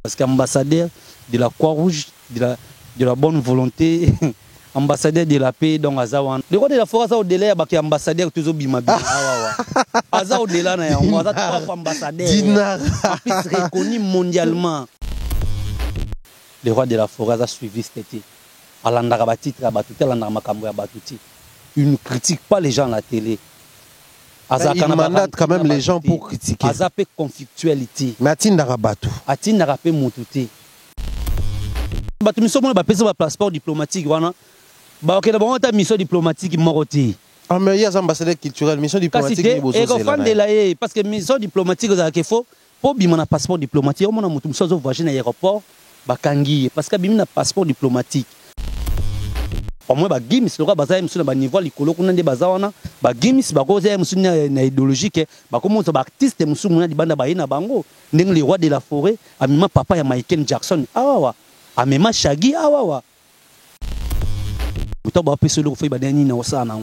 Parce qu'ambassadeur de la Croix-Rouge, de la bonne volonté, ambassadeur de la paix, donc Azawan. Le roi de la forêt, ça au-delà, il y a ambassadeur toujours bimabi. Aza au-delà, il y a trois ambassadeurs. Dinar. En plus reconnu mondialement. Le roi de la forêt a suivi cet été. Il ne critique pas les gens à la télé. Il mandate quand même les gens pour critiquer. Azapé conflictualité. Mais Atindara Batou. Atindara pe moutouté. Batou mission mon ba passeport diplomatique wana. Ba ok d'abord ta mission diplomatique moroti. Ah mais il y a ambassadeur culturel, mission diplomatique ni bozo. Et fan de la parce que mission diplomatique za ke fo pour bima na passeport diplomatique, on a mutu msozo voyager na aéroport ba kangi parce que bima na passeport diplomatique. Au moins ba gims le roi baza monsieur na ba niveau likolo kuna nde baza wana ba gims ba ko za monsieur na idéologique ba ko monzo ba artiste monsieur muna di banda ba ina bango ndenge le roi de la forêt amima papa ya Michael Jackson awawa amema Shaggy awawa muto ba peso lo foi ba dani na osana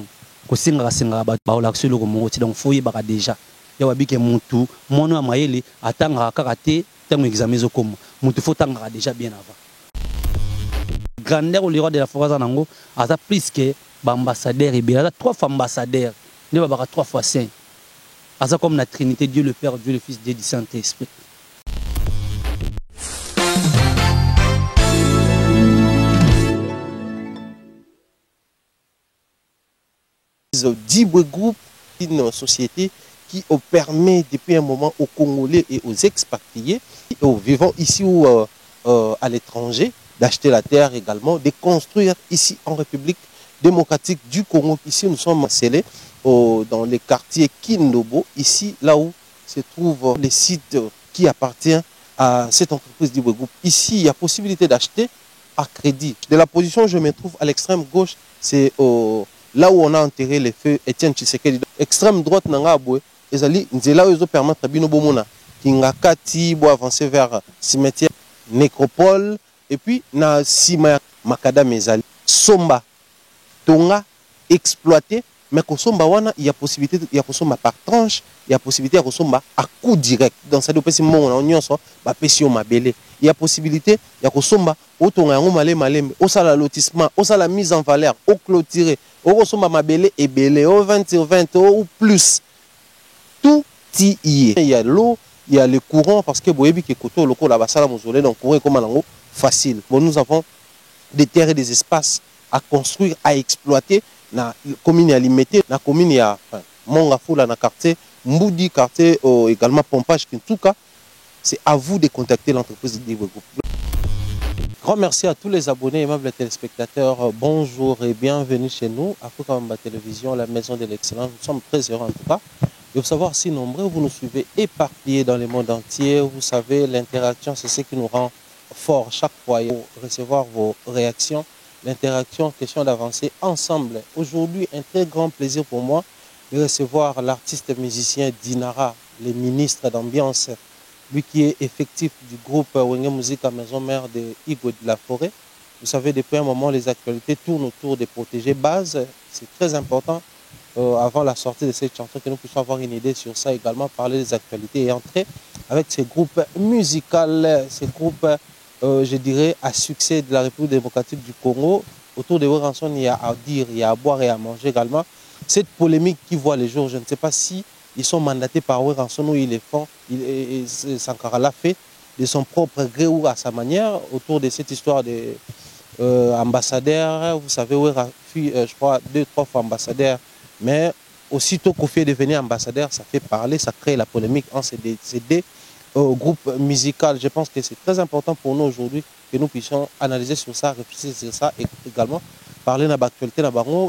ko singa ba olaxo lo mo ti donc foi ba déjà ya wa bike mutu mono ya mayele atanga kakate tango examen zo comme mutu faut tanga déjà bien avant. Grandeur au roi de la forêt zanango a plus que ambassadeur et bien trois fois ambassadeur ne va pas trois fois saint a comme la Trinité Dieu le Père Dieu le Fils Dieu du Saint-Esprit. Dibwe Group, une société qui permet depuis un moment aux Congolais et aux expatriés, aux vivants ici ou à l'étranger, d'acheter la terre également, de construire ici en République démocratique du Congo. Ici, nous sommes scellés dans les quartiers Kindobo, ici, là où se trouve le site qui appartient à cette entreprise du Groupe. Ici, il y a possibilité d'acheter à crédit. De la position où je me trouve à l'extrême gauche, c'est là où on a enterré le feu Étienne Tshisekedi. Extrême droite, Nangabwe, et là où ils ont permis à Binobomona, Kingakati, pour avancer vers cimetière Nécropole. Et puis, na sima makada mezali somba tonga exploité, mais que somba wana il y a possibilité, il y a somba par tranche, il y a possibilité à somba à coup direct. Dans cette opération mon on nyonso ba pesio mabele. Il y a possibilité, il y a somba au tonga ngo malé au sala lotissement, au sala mise en valeur, au clôturer, au somba mabele et belé au 20 sur 20 ou plus. Tout y est. Il y a l'eau, il y a le courant parce que boyebi ke koto loko la basala mozolé donc courant comme nango facile. Bon, nous avons des terres et des espaces à construire, à exploiter. Na commune à limiter, na commune à Mongafula, na quartier Mboudi, quartier également Pompage. En tout cas, c'est à vous de contacter l'entreprise de Group. Grand merci à tous les abonnés, aimables téléspectateurs. Bonjour et bienvenue chez nous à Fukamba Télévision, la maison de l'excellence. Nous sommes très heureux en tout cas de vous savoir si nombreux. Vous nous suivez éparpillés dans le monde entier. Vous savez, l'interaction, c'est ce qui nous rend fort chaque fois pour recevoir vos réactions, l'interaction, question d'avancer ensemble. Aujourd'hui, un très grand plaisir pour moi de recevoir l'artiste musicien Dinara, le ministre d'ambiance, lui qui est effectif du groupe Wenge Musique à Maison Mère de Igo de la Forêt. Vous savez, depuis un moment, les actualités tournent autour des protégés bases. C'est très important, avant la sortie de cette chanson, que nous puissions avoir une idée sur ça, également parler des actualités et entrer avec ces groupes musicaux, ces groupes je dirais, à succès de la République démocratique du Congo. Autour de Ranson, il y a à dire, il y a à boire et à manger également. Cette polémique qui voit les jours, je ne sais pas si ils sont mandatés par Ranson ou ils les font. Sankara l'a fait de son propre gré ou à sa manière autour de cette histoire de ambassadeur. Vous savez, je crois 2-3 fois ambassadeur, mais aussitôt Kofi est devenu ambassadeur, ça fait parler, ça crée la polémique en CD. Groupe musical. Je pense que c'est très important pour nous aujourd'hui que nous puissions analyser sur ça, réfléchir sur ça et également parler de l'actualité.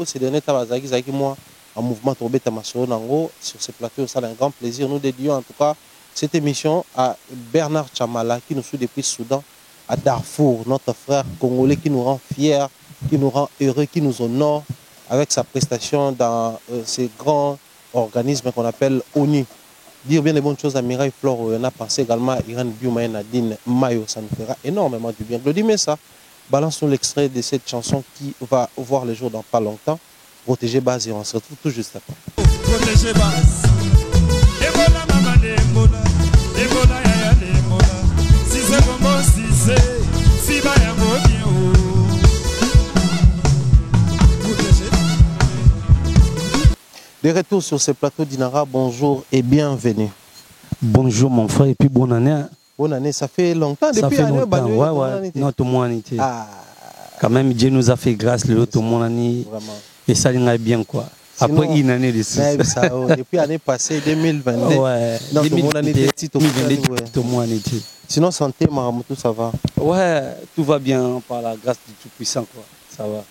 Ces derniers temps, moi, en mouvement tombé Tamasoro Nango, sur ce plateau, ça a un grand plaisir. Nous dédions en tout cas cette émission à Bernard Chamala qui nous suit depuis Soudan, à Darfour, notre frère congolais qui nous rend fiers, qui nous rend heureux, qui nous honore avec sa prestation dans ces grands organismes qu'on appelle ONU. Dire bien les bonnes choses à Mireille Flore, on a pensé également à Irène Biuma et Nadine Mayo, ça nous fera énormément du bien. Claudie Messa, balance-nous l'extrait de cette chanson qui va voir le jour dans pas longtemps. Protéger base et on se retrouve tout juste après. Protéger base. Ebola mama de Ebola, Ebola yaya de Ebola. Si c'est comme De retour sur ce plateau d'Inara, bonjour et bienvenue. Bonjour mon frère et puis bonne année. Hein. Bonne année, ça fait longtemps. Ça depuis fait longtemps, ouais. Non, tout le monde était. Ah. Quand même, Dieu nous a fait grâce, le tout le monde année. Vraiment. Et ça, il a bien quoi. Sinon, après une année de ça. Depuis l'année passée, 2022. Ouais. Non, tout le monde était petit. Tout le monde était. Sinon, santé, Maramoto, ça va? Ouais, tout va bien par la grâce du Tout-Puissant, quoi. Ça va.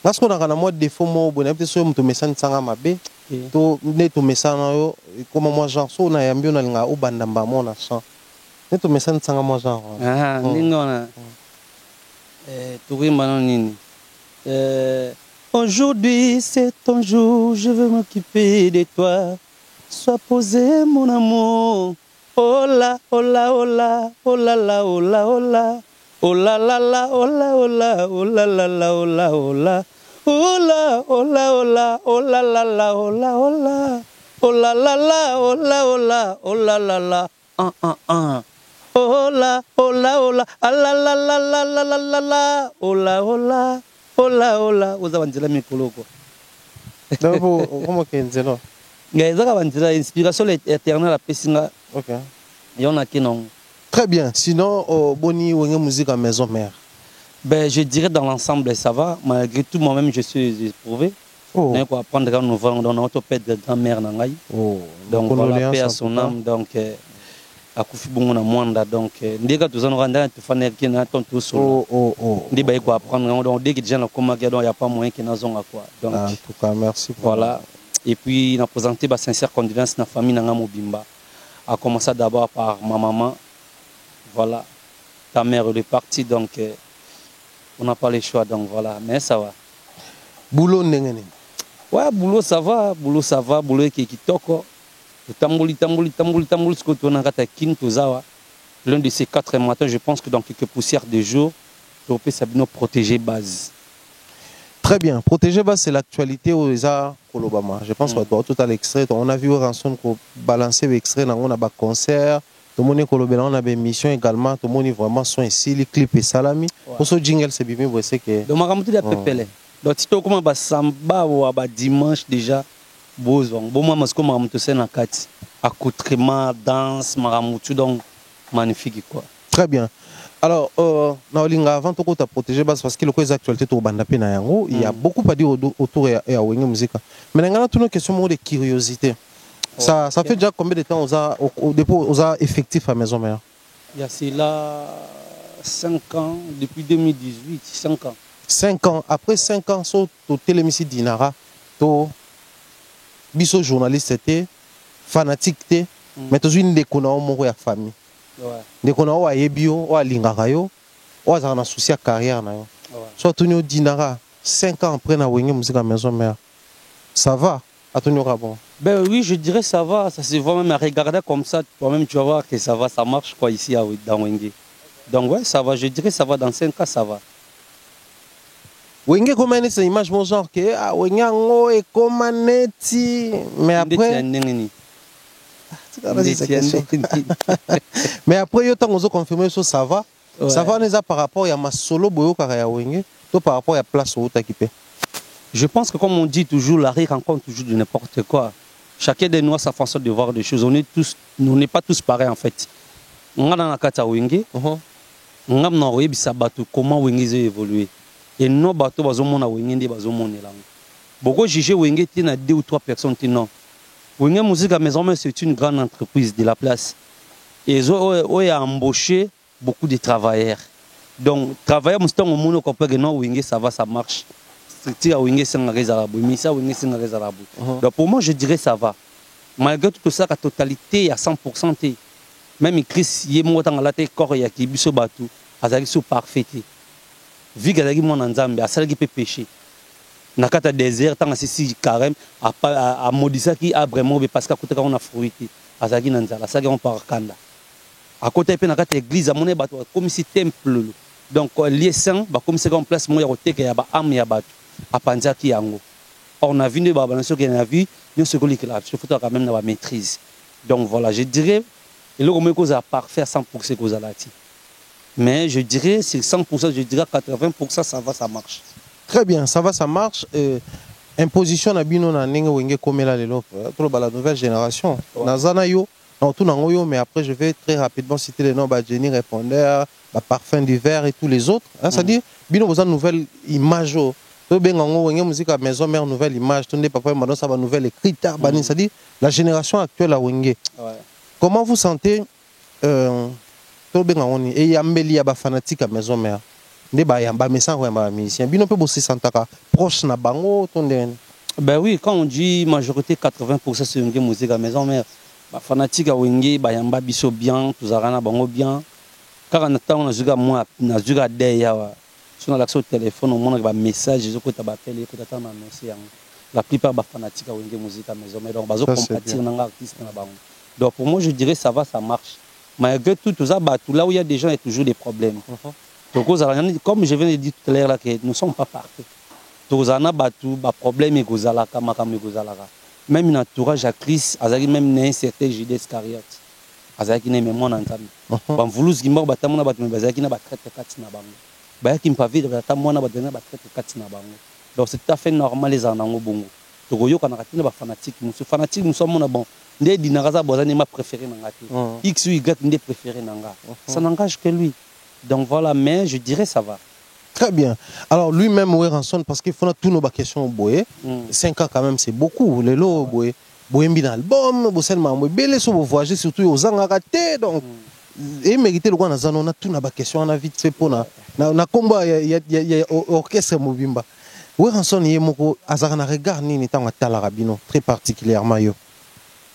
Parce qu'on a un mode défaut, moi, on a un message de Sangamabe. To ne to mesana yo comme moi genre so na yambio na linga ubanda mbamo na sang ne to mesana sanga moi genre ah ningona turimba nini aujourd'hui c'est ton jour, je veux m'occuper de toi, sois posé mon amour, oh là oh là oh là oh là là oh là oh là oh là là là oh là oh là oh là là là oh là oh là hola, hola, hola, hola, la, la, hola, hola, hola, la, la, hola, hola, hola, la, la, hola, hola, hola, ala, la, la, la, la, la, la, la, hola, hola, hola, hola. Vous avez entendu mikolo quoi? Donc, comment qu'est-ce là? Vous avez entendu l'inspiration éternelle à Pessinga. Ok. Et on a qui non? Très bien. Sinon, Boni, ou une musique à maison mère? Ben, je dirais dans l'ensemble, ça va. Malgré tout, moi-même, je suis éprouvé. Oh. On va apprendre à nous voir dans notre père de grand-mère. Oh. Donc, voilà, paix à son âme. Donc, à Koufi Bongo Mwanda. Donc, dès que tu as un fan qui est ton tout solo. Dès que tu apprendre, donc, dès que tu as un coma, il n'y a pas moyen qu'il y ait un quoi. Donc, en tout cas, merci. Voilà. Et puis, on a présenté ma sincère condoléance à la famille Nangamobimba. A commencé d'abord par ma maman. Voilà. Ta mère est partie, donc. On n'a pas le choix, donc voilà, mais ça va. Boulot n'engene. Ouais, boulot ça va, boulot qui toko. Tambouli, ce que tu as à Kintozawa. L'un de ces 4 matins, je pense que dans quelques poussières de jour, tu peux savoir protéger base. Très bien, protéger base, c'est l'actualité aux Isa Kolobama. Je pense qu'on doit tout à l'extrait. On a vu Ranson balancer l'extrait, on a un concert. Tout le monde on a des missions également. Tout le monde vraiment sont ici, les clips et salami. Pour ce jingle, c'est bien, vous savez que. Donc, je vais vous dire, donc, si tu as samba ou dimanche déjà, bon, moi, je suis en train accoutrement, danse, maramutu, donc magnifique quoi. Très bien. Alors, avant de te protéger, parce que les actualités il y a beaucoup à dire autour de la musique. Mais il y a une question de curiosité. Ça fait déjà combien de temps vous avez effectif à Maison Mère? Il y a cela 5 ans, depuis 2018, 5 ans. 5 ans. Après 5 ans, sur le télémission d'Inara, biso journaliste était fanatique, mais tu as une déconnaissance de la famille. Déconnaissance de Ebio, de Lingarayo, de la souci de carrière. Soit tu as Dinara, 5 ans après na musique à Maison Mère. Ça va? Bon. Ben oui, je dirais ça va, ça se voit même à regarder comme ça, toi-même tu vas voir que ça va, ça marche quoi ici dans Wenge. Donc ouais, ça va, je dirais ça va, dans 5 ans ça va. Wenge comment est-ce image mon genre que Wenge est comme mais après mais après yo tant on confirmer ça ça va. Ouais. Ça va déjà par rapport à ma solo boyo kaya Wenge, toi par rapport à place où tu occupé. Je pense que comme on dit toujours, la rire rencontre toujours de n'importe quoi. Chacun de nous a sa façon de voir des choses. On n'est pas tous pareils en fait. On a dans la carte à Wenge, on a dans le comment Wenge a évolué. Et nos bateaux, on a Wenge, beaucoup jugé Wenge, il y a 2 ou 3 personnes qui non. Wenge Musique à Maison, c'est une grande entreprise de la place. Et ils ont embauché beaucoup de travailleurs. Donc, travailleurs, on comprend que non, Wenge, ça va, ça marche. Donc pour moi je dirais ça va. Malgré tout ça, la totalité à 100%, même Chris y est moi dans la tête corps ya qui biso batou, azali sous parfait. Vu que azali mon nzambe, asali peut pécher. Nakata désert tant asisi carême à modisa qui a vraiment parce qu'à côté on a fruité. Azali nanzala, asali on par kanda. À côté pe nakata église amone batou comme si temple. Donc lié saint, ba comme c'est en place moi ya oteka ya ba âme ya batou. À Panzaki Yango. On a vu des balances qui ont vu, nous ce qu'il a, il faut quand même la maîtrise. Donc voilà, je dirais, et là, on met cause à parfait à 100% cause à la ti. Mais je dirais, c'est 100%, je dirais 80%, ça va, ça marche. Très bien, ça va, ça marche. imposition na bino na ndenge wenge komela lelo to la nouvelle génération nazana yo non tout nango yo mais après je vais très rapidement citer les noms Jenny Répondeur Parfum d'hiver et tous les autres hein, c'est-à-dire bino besoin nouvelle image to bengango wenge musique à maison mère nouvelle image to ndé papa maintenant ça va nouvelle écrite bani c'est-à-dire la génération actuelle à wenge comment vous sentez to bengango ni et yambeli ya ba fanatique à maison mère ndé ba yamba message ya ba musicien bino pe bo se sentaka proche na bango to ndé. Ben oui, quand on dit majorité 80% c'est une musique à maison mère, bah fanatique à wenge, bah yamba biso bien, tous arana bango bien. Car en attendant on a juga moi, na juga deya wa. Sur l'accès au téléphone, on montre bah message, je ko t'appelle, ko t'attendre annoncer. La plupart bah fanatique à wenge musique à maison mère, donc bazo compatir nanga artiste na bango. Donc pour moi je dirais ça va, ça marche. Malgré tout ça bah tout là où il y a des gens il y a toujours des problèmes. Donc comme je viens de dire tout à l'heure là que nous sommes pas parfaits. Tozana batu ba problème egozalaka makam egozalaka même une entourage à Christ azaki même né certain Judas Iscariote azaki né même na nzambe ba mvuluzi kimba batamona batu bazaki na ba traite kati na bango ba ki mpavi de batamona ba donner ba traite kati na bango donc c'est tout à fait normal les anango bongo tokoyoka na katina ba fanatique nous sommes na bon ndé dinaraza bozani ma préféré na ngati x ou y ndé préféré na nga ça n'engage que lui donc voilà mais je dirais ça va. Très bien. Alors lui-même, Ranson, parce qu'il faut tous nos questions au Boé. 5 ans quand même, c'est beaucoup. Les lots, Boé. Boé, bien album, Boé, Boé, Bélé, sur vos voyages, surtout aux Angaraté. Donc, et mériter le roi, on a tous nos questions, on a vite fait pour na combat, il y a orchestre Mobimba. Oui, Ranson, il y a mon Azarana regard, ni n'étant à Talarabino, très particulièrement.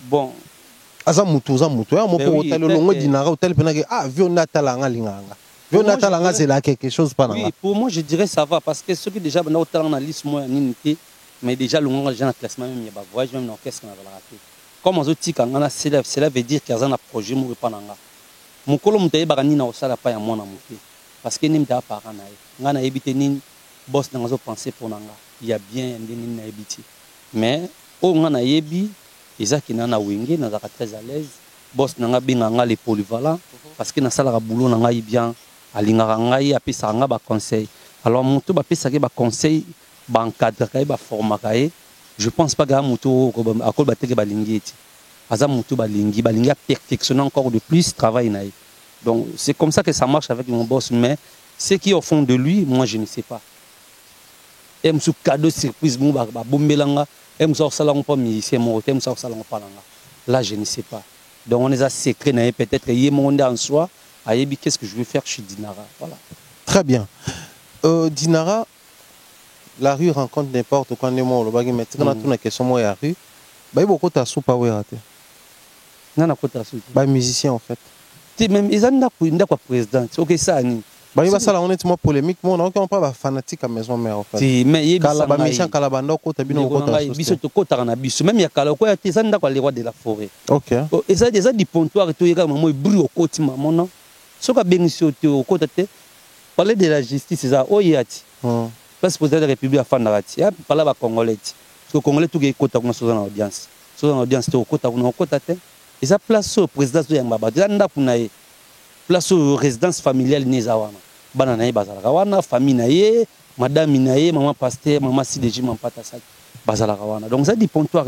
Bon. Azamutu, mon hôtel, le long dinara, hôtel, ah, vieux Natalanga Linganga. C'est là quelque chose pas. Oui, pour moi je dirais ça va parce que ceux qui déjà dans la liste moi unité mais déjà le moment déjà dans classement même il y a voyage même dans qu'est-ce qu'on a raté. Comme aux autres quand on a cela veut dire qu'il y a un projet moi pas nanga. Mon colon m'était barani na osala pas ya moi na monter parce que nim ta parana ngana ebité nin boss dans zo penser pour nanga. Il y a bien ndini na ebiti. Mais au ngana yebi ezaki na wenge na zaka très à l'aise boss nanga binganga les polyvalents parce que na sala boulot nanga bien alingaka ngai apesaka nga ba conseil alors moto bapesaki ba conseil ba encadre kai ba formaka ye je pense pas ga moto akol bateke balingi eti aza moto balingi a perfectionner encore de plus travail na ye donc c'est comme ça que ça marche avec mon boss mais ce qui est au fond de lui moi je ne sais pas et msu cadeau surprise mo ba bombelanga et msu sala ngo pa musicien mo te msu sala ngo pa nanga là je ne sais pas donc on est à secret na peut-être yé monde en soi. Ayebi, qu'est-ce que je veux faire chez Dinara, voilà. Très bien. Dinara, la rue rencontre n'importe quoi. On a une question moi la rue. Bah beaucoup ta soupe à ouérater. Non, na kota soupe. Bah musicien en fait. Tu même ils ont quoi président. OK ça ni. Bah il va ça là honnêtement polémique. Moi on n'a pas fanatique à maison mère en fait. Si mais il kala ba musicien kala bando kota bino kota soupe. Biso to kota na biso même ya kala quoi tu ça ndako les rois de la forêt. OK. Et ça déjà du pontoir et tout il y a maman bruit au côté maman non. Ce qu'a bien ici au côté, parler de la justice, c'est ça. Oh, yati. Parce que la République a fait un arrêt. Parler à Congolais. Parce que Congolais, tout est côté dans son audience. Son audience, c'est au côté, au côté. Et ça place au président de Yambaba. Il y a une place aux résidences familiales Nizawana. Banana Bazalarawana, famille Naye, madame Naye, maman pasteur, maman Sidéji, maman Patassa. Bazalarawana. Donc ça dit pontoir.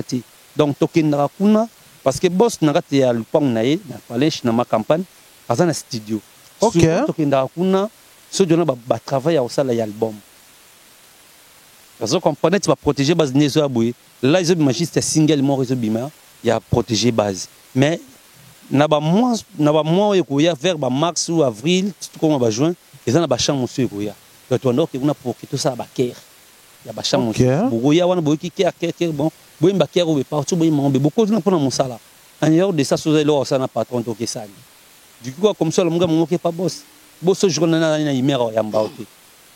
Donc token Rakuna, parce que boss n'a pas été à l'upang Naye, n'a pas allé dans ma campagne. Dans un studio. OK. Ce jour-là, bah travailler au salle album. Parce que comprenez, tu vas protéger base nezo aboué. Là, ils ont imagine c'est single mort ils ont bima, il y a protéger base. Mais n'a pas moins il y a vers mars ou avril, tout comme va juin, ils ont na ba chambre monsieur il donc on a que on a pour que tout ça ba care. Il y a ba chambre monsieur. Boya wana boy qui care bon, boy ba care ou partout boy mon beaucoup na pour mon sala. En dehors de ça sous là ça na patron to que ça. Du coup, comme ça, le monde ne pas boss. Boss, je ne sais pas si je suis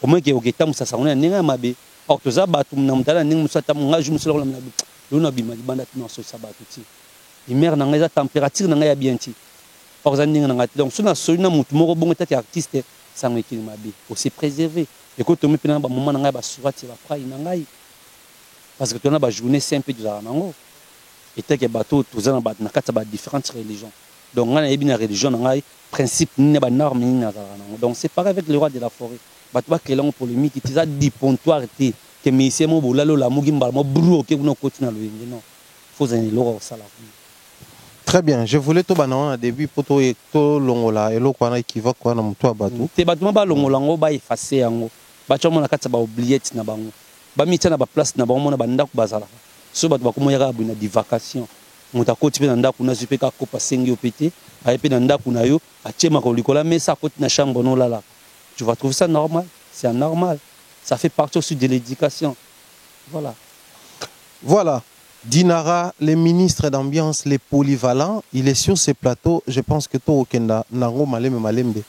au moins que je suis ça on est un mabe. Or, tout ça, tu m'as dit que je me suis dit que je me suis dit que la température est bien. Or, donc, si on a un artiste, ça me dit que c'est préservé. Et quand tu me dis que tu moment parce que tu as une journée simple de la et tu as différentes religions. Donc, on a une religion, on a un principe, une norme. Donc, c'est pareil avec le roi de la forêt. Tu vas créer une polémique, tu as dit pontoir. que musicien mo bolalo la mugi mbala mo bro ke no continue le non faut en loro sala. Très bien, je voulais tout banana au début pour tout longola et l'autre qui va quoi dans mon toit bateau. Te bateau ba longola ngo ba effacer yango. Ba chomo na katsa ba oublier na bango. Ba mitia na ba place na bango na banda ku bazala. So bato ba ko moyaka buna di vacation. Muta koti pe na ndako na zupe ka kopa sengi opete, aye pe na ndako na yo, atiema ko likola mais ça koti na chambre no lala. Tu vas trouver ça normal, c'est normal. Ça fait partie aussi de l'éducation. Voilà. Voilà. Dinara, les ministres d'ambiance, les polyvalents, il est sur ces plateaux. Je pense que tout au Kenda, Nango Malembe Malembe.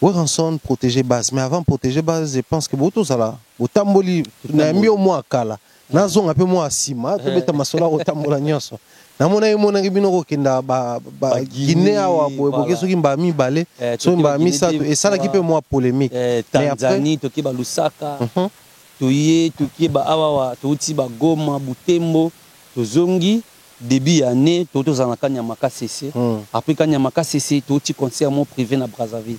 Weranson protéger base, mais avant protéger base, je pense que beaucoup ça là, au tamboli, na mis au moins kala, na zone un peu moins sima, tu beta masola au tambola nyonso. Na mona yo mona ngibino ko Kenda ba Guinée awa boke soki mba mi balé, so mba mi ça et ça là qui peut moins polémique. Tanzanie, toki ba Lusaka, toye toki ba awa, toti ba Goma, Butembo. Tozongi début année toto zanaka nyamaka cessé après quand nyamaka cessé toti concert mon privé na Brazzaville.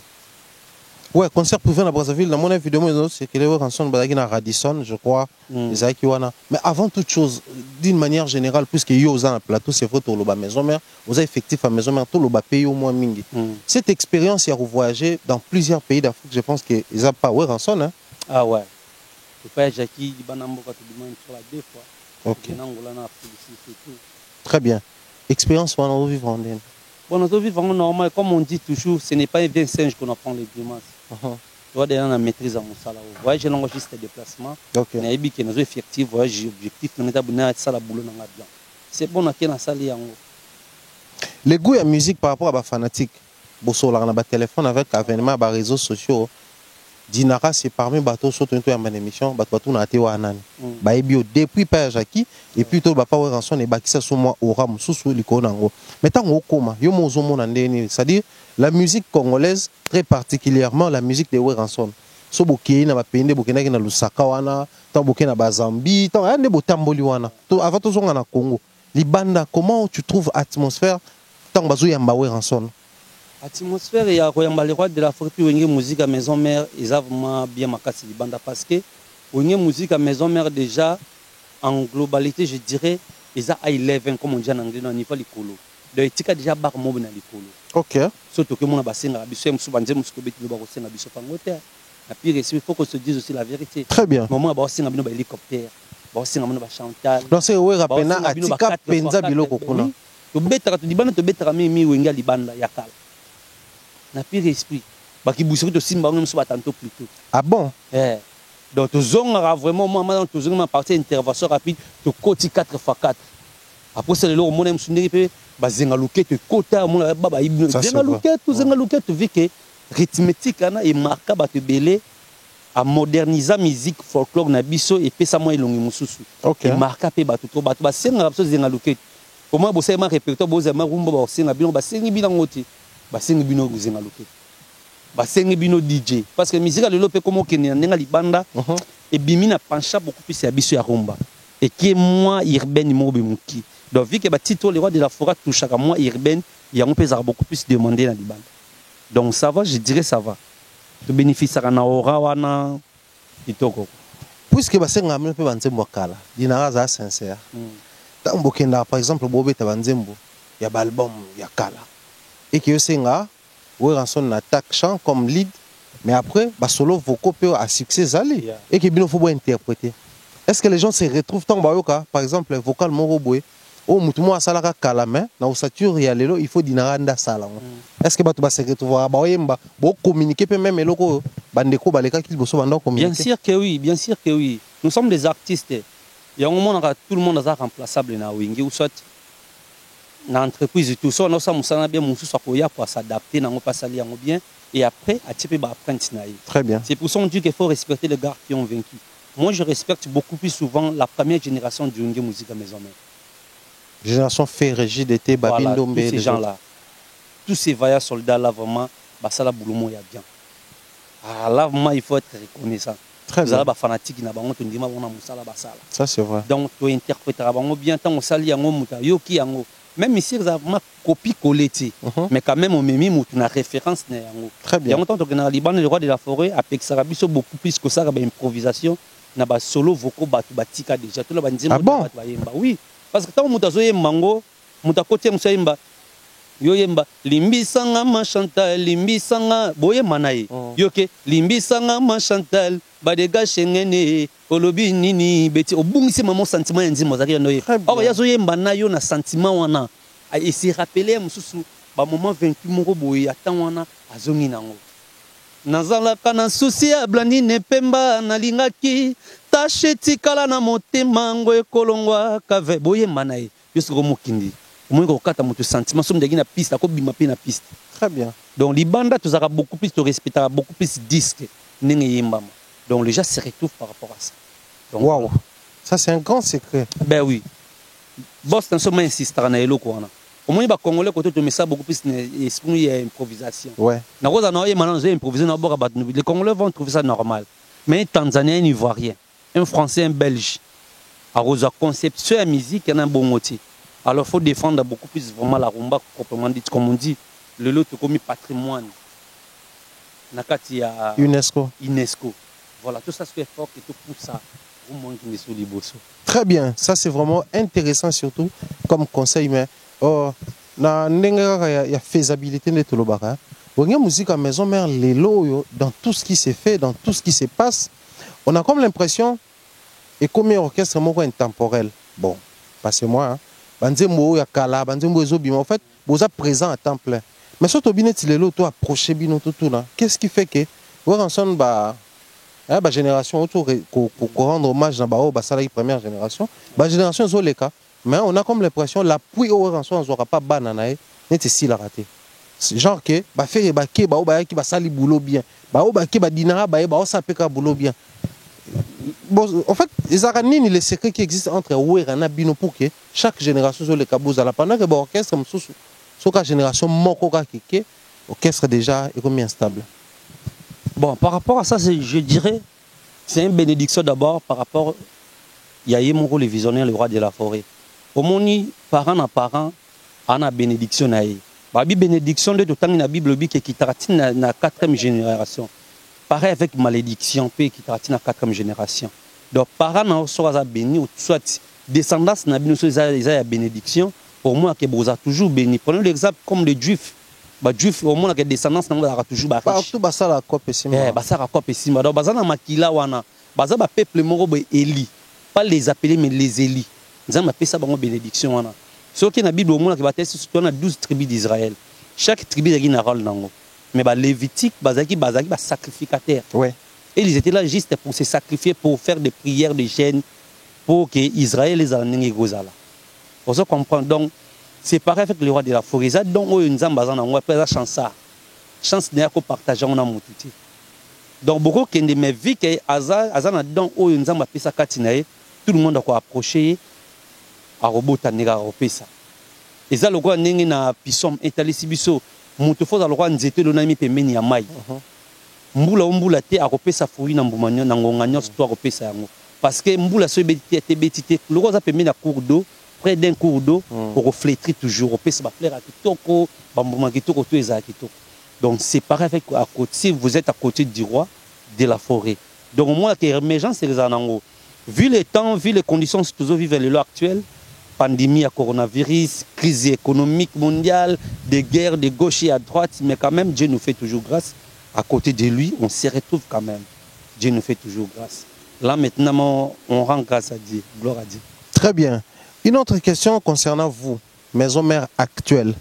Ouais, concert privé na Brazzaville dans mon vidéo c'est que les chansons badaki na Radisson je crois les Aikiwana. Mais avant toute chose d'une manière générale puisque yo aux un plateau c'est vrai pour le maison mère aux effectifs à maison mère tout le pays au moins mingi. Cette expérience il y a voyager dans plusieurs pays d'Afrique je pense que ils a pas ouais rançon hein. Ah ouais. Le père Jackie banambo ka tu demandes sur la deux fois. Ok. Très bien. Expérience pour nous vivre en Inde. Bon, nous vivons normal, comme on dit toujours, ce n'est pas un bien singe qu'on apprend les dimanches. Tu vois, déjà, on a maîtrise à mon salaire. Voyage, j'ai l'enregistré des déplacements. Ok. On a dit que nous effectifs, voyage, objectif, nous avons ça la boulot dans la bien. C'est bon, on a qu'à la salle. Les goûts à musique par rapport à la fanatique, on a un téléphone avec avènement des réseaux sociaux. Dinara c'est parmi bateaux surtout une émission bateau na te wa nani ba ebio depuis père Jackie et puis to ba pa wa rançon et ba ki ça sur moi au ram sous likonango mais tant okoma yo mozo mona ndeni c'est-à-dire la musique congolaise très particulièrement la musique de Weranson so boki na ba pende bokena na Lusaka wana tant bokena ba Zambie tant ande botamboli wana to avant to zonga na Congo libanda comment tu trouves atmosphère tant bazo yamba Weranson. Atmosphère et le roi de l'Afrique où musique à maison mère ils ont vraiment bien makasi banda parce que où musique à maison mère déjà en globalité je dirais ils ont high level comme on dit en anglais dans niveau likolo donc etika déjà bar mob na likolo. OK surtout que mon basenga biso musu banze musu ko beti ba ko senga biso pangote na pire il faut qu'on se dise aussi la vérité. Très bien moment ba senga bino ba hélicoptère ba senga bino ba chantal donc c'est ouais rapena atika penza biloko kuna to betaka to dibana to betaka mi wenga libanda yakala na pire esprit baki busuri to simba ngam so batanto plutôt. Ah bon donc to zonga vraiment moi dans to zonga partie intervention rapide to koti 4x4 après c'est le lo mon aime sundiri pe bazenga luke to kota mon baba ibno zenga luke to vike rythmique ana et marka ba te belé à moderniser musique folklore na biso et pesa moi elongi mususu et marka pe ba to ba senga so zenga luke pour moi bo c'est ma répertoire bo zema rumba ba senga bino ba sengi bino ngoti basengi bino kuzenga loke basengi bino DJ parce que musique lelo pe comme okenya ndenga libanda et bimi na pencha beaucoup plus ya biso ya rumba et qui est moi urbaine mobe muki donc vu que ba titre le roi de la forêt touche à moi urbaine il y a un peu beaucoup plus demandé na libanda donc ça va je dirais ça va to bénéficie na aura wana itoko puisque basenga mpe banzembo kala Dinara za sincère tant bokenda par exemple bobeta banzembo ya album ya kala et que Senga Weranson attaque chant comme lead mais après ba solo vocaux peut à succès zali et que bino faut interpréter est-ce que les gens se retrouvent tant bayoka par exemple vocal moroboué o mutumo asalaka kalame na osature ya lelo il faut Dinara nda sala est-ce que bato ba se retrouver ba yemba bo communiquer peut même eloko bandeko baleka ki boso banda communiquer bien sûr que oui nous sommes des artistes il y a un moment tout le monde est remplaçable na wingi ou soit dans l'entreprise tout ça on a bien musu sokoya pour s'adapter na pas salir bien et après à type ba apprendre naï. Très bien. C'est pour ça on dit qu'il faut respecter les gars qui ont vaincu. Moi je respecte beaucoup plus souvent la première génération du Yonge musique à maison mère. Génération Ferrégie d'été Babindombe tous ces gens là. Tous ces vaillants soldats là vraiment ba sala boulomo ya bien. Ah là vraiment il faut être reconnaissant. Très bien. Ba fanatique na bango to ndima bona musala ba sala. Ça c'est vrai. Donc to interpréter bango bien tant on sali yango muta yoki yango. Même ici, ils ont une copie collée, mais quand même, on met une référence. Très bien. Il y a longtemps que le Liban, le roi de la forêt, a beaucoup plus que ça, l'improvisation. na ba solo vocaux batu batika déjà tout la banzimbo Ah bon? batu bayemba oui parce que tant muta zo yemba ngo muta kote musa yemba yo yemba limbisanga ma Chantal limbisanga boye manaye yoke limbisanga ma Chantal badega shengene olobi nini beti obungisi maman sentiment ya nzimbo zaki no ye awa yazo yemba na yo na sentiment wana et se rappeler mususu ba moment 28 moko boye atan wana azongi nango nazalaka na susi ya blandi ne pemba nalingaki tashe tikala na motema ngo ekolongwa kave boye manaye yo siko mokindi omoni kokata moto sentiment somme ndeki na piste akobima mpe na piste Très bien. donc libanda tozalaka beaucoup plus torespectaka beaucoup plus disque ndenge yembama donc les gens se retrouvent par rapport à ça donc Waouh. Ça, c'est un grand secret. ben oui boss na soma insistaka na eloko wana omoni bacongolais kote tomesa beaucoup plus esprit ya improvisation Ouais. nakoza na oyemana ozo improviser na boka bato les congolais vont trouver ça normal mais un tanzanien un ivoirien un français un belge akozwa conception ya musique yana bongo ti alors il faut défendre beaucoup plus vraiment la rumba proprement dit comme on dit le lot comme patrimoine nakati ya UNESCO. UNESCO voilà tout ça c'est fort et tout pour ça vous manquez de sous liboso. Très bien. Ça, c'est vraiment intéressant, surtout comme conseil. Mais na il y a faisabilité de tout le bar. On a musique à maison mère les lots dans tout ce qui s'est fait, dans tout ce qui se passe. On a comme l'impression et comme un orchestre moko intemporel. Bon, passez-moi. Hein. Banzembo ya kala, banzembo ezobima. En fait, vous êtes présent à temps plein. Mais surtout binet les lots toi approcher bino tout là. Qu'est-ce qui fait que vous ensemble ba génération autour pour rendre hommage dans ba ça la première génération ba génération zoleka mais on a comme l'impression l'appui au rançon on aura pas banana net si la raté genre que ba faire ba ke ba ki ba sali boulot bien ba ki ba dinara ba ça peka boulot bien bon en fait les aranini les secrets qui existent entre Werana Bino pour que chaque génération zoleka bozala pendant que ba orchestre msusu soka génération moko ka keke orchestre déjà est comme instable. Bon, par rapport à ça, je dirais, c'est une bénédiction d'abord par rapport à Yayemoko, le visionnaire, le roi de la forêt. Au moni, parent à parent, on a bénédiction. La bénédiction de tout la Bible qui traite la quatrième génération. Pareil avec malédiction, qui traite la quatrième génération. Donc, parents sont bénis, soit descendance n'a la bénédiction, pour moi, que vous avez toujours béni. Prenons l'exemple comme les Juifs. Bah juif au moins la descendance n'a toujours ba partout ba ça la copie simba ba ça la copie simba donc bazana makila wana baza ba peuple moko be Eli pas les appeler mais les Eli nzamba pesa bango bénédiction wana ce qui na Bible au moins que ba test surtout na 12 tribus d'Israël chaque tribu a une rôle nango mais ba lévitique bazaki ba sacrificateur ouais et ils étaient là juste pour se sacrifier pour faire des prières de jeûne pour que Israël les amener gozala on se comprend donc c'est pareil avec le roi de la forêt. Donc, nous avons la chance de partager on a motuti. Donc, beaucoup de mes vies que Azana donc nous avons fait ça tout le monde a approché à robot à néga ça. Et ça le roi n'est na pisom étalé biso mutu faut le roi nzete le nami pe meni ya mai. Mbula te a sa fouille na mbumanya na ngonga nyos to a ça yango. Parce que mbula so betité le roi a pe meni cours d'eau près d'un cours d'eau pour refléter toujours au pèse fleur à kitoko bambuma kitoko tout est à kitoko donc c'est pareil avec à côté si vous êtes à côté du roi de la forêt donc au moins que émergence c'est les anango vu les temps vu les conditions que nous vivons le actuel pandémie à coronavirus crise économique mondiale des guerres de gauche et à droite mais quand même Dieu nous fait toujours grâce à côté de lui on se retrouve quand même Dieu nous fait toujours grâce là maintenant on rend grâce à Dieu gloire à Dieu. Très bien. Une autre question concernant vous, maison mère actuelle.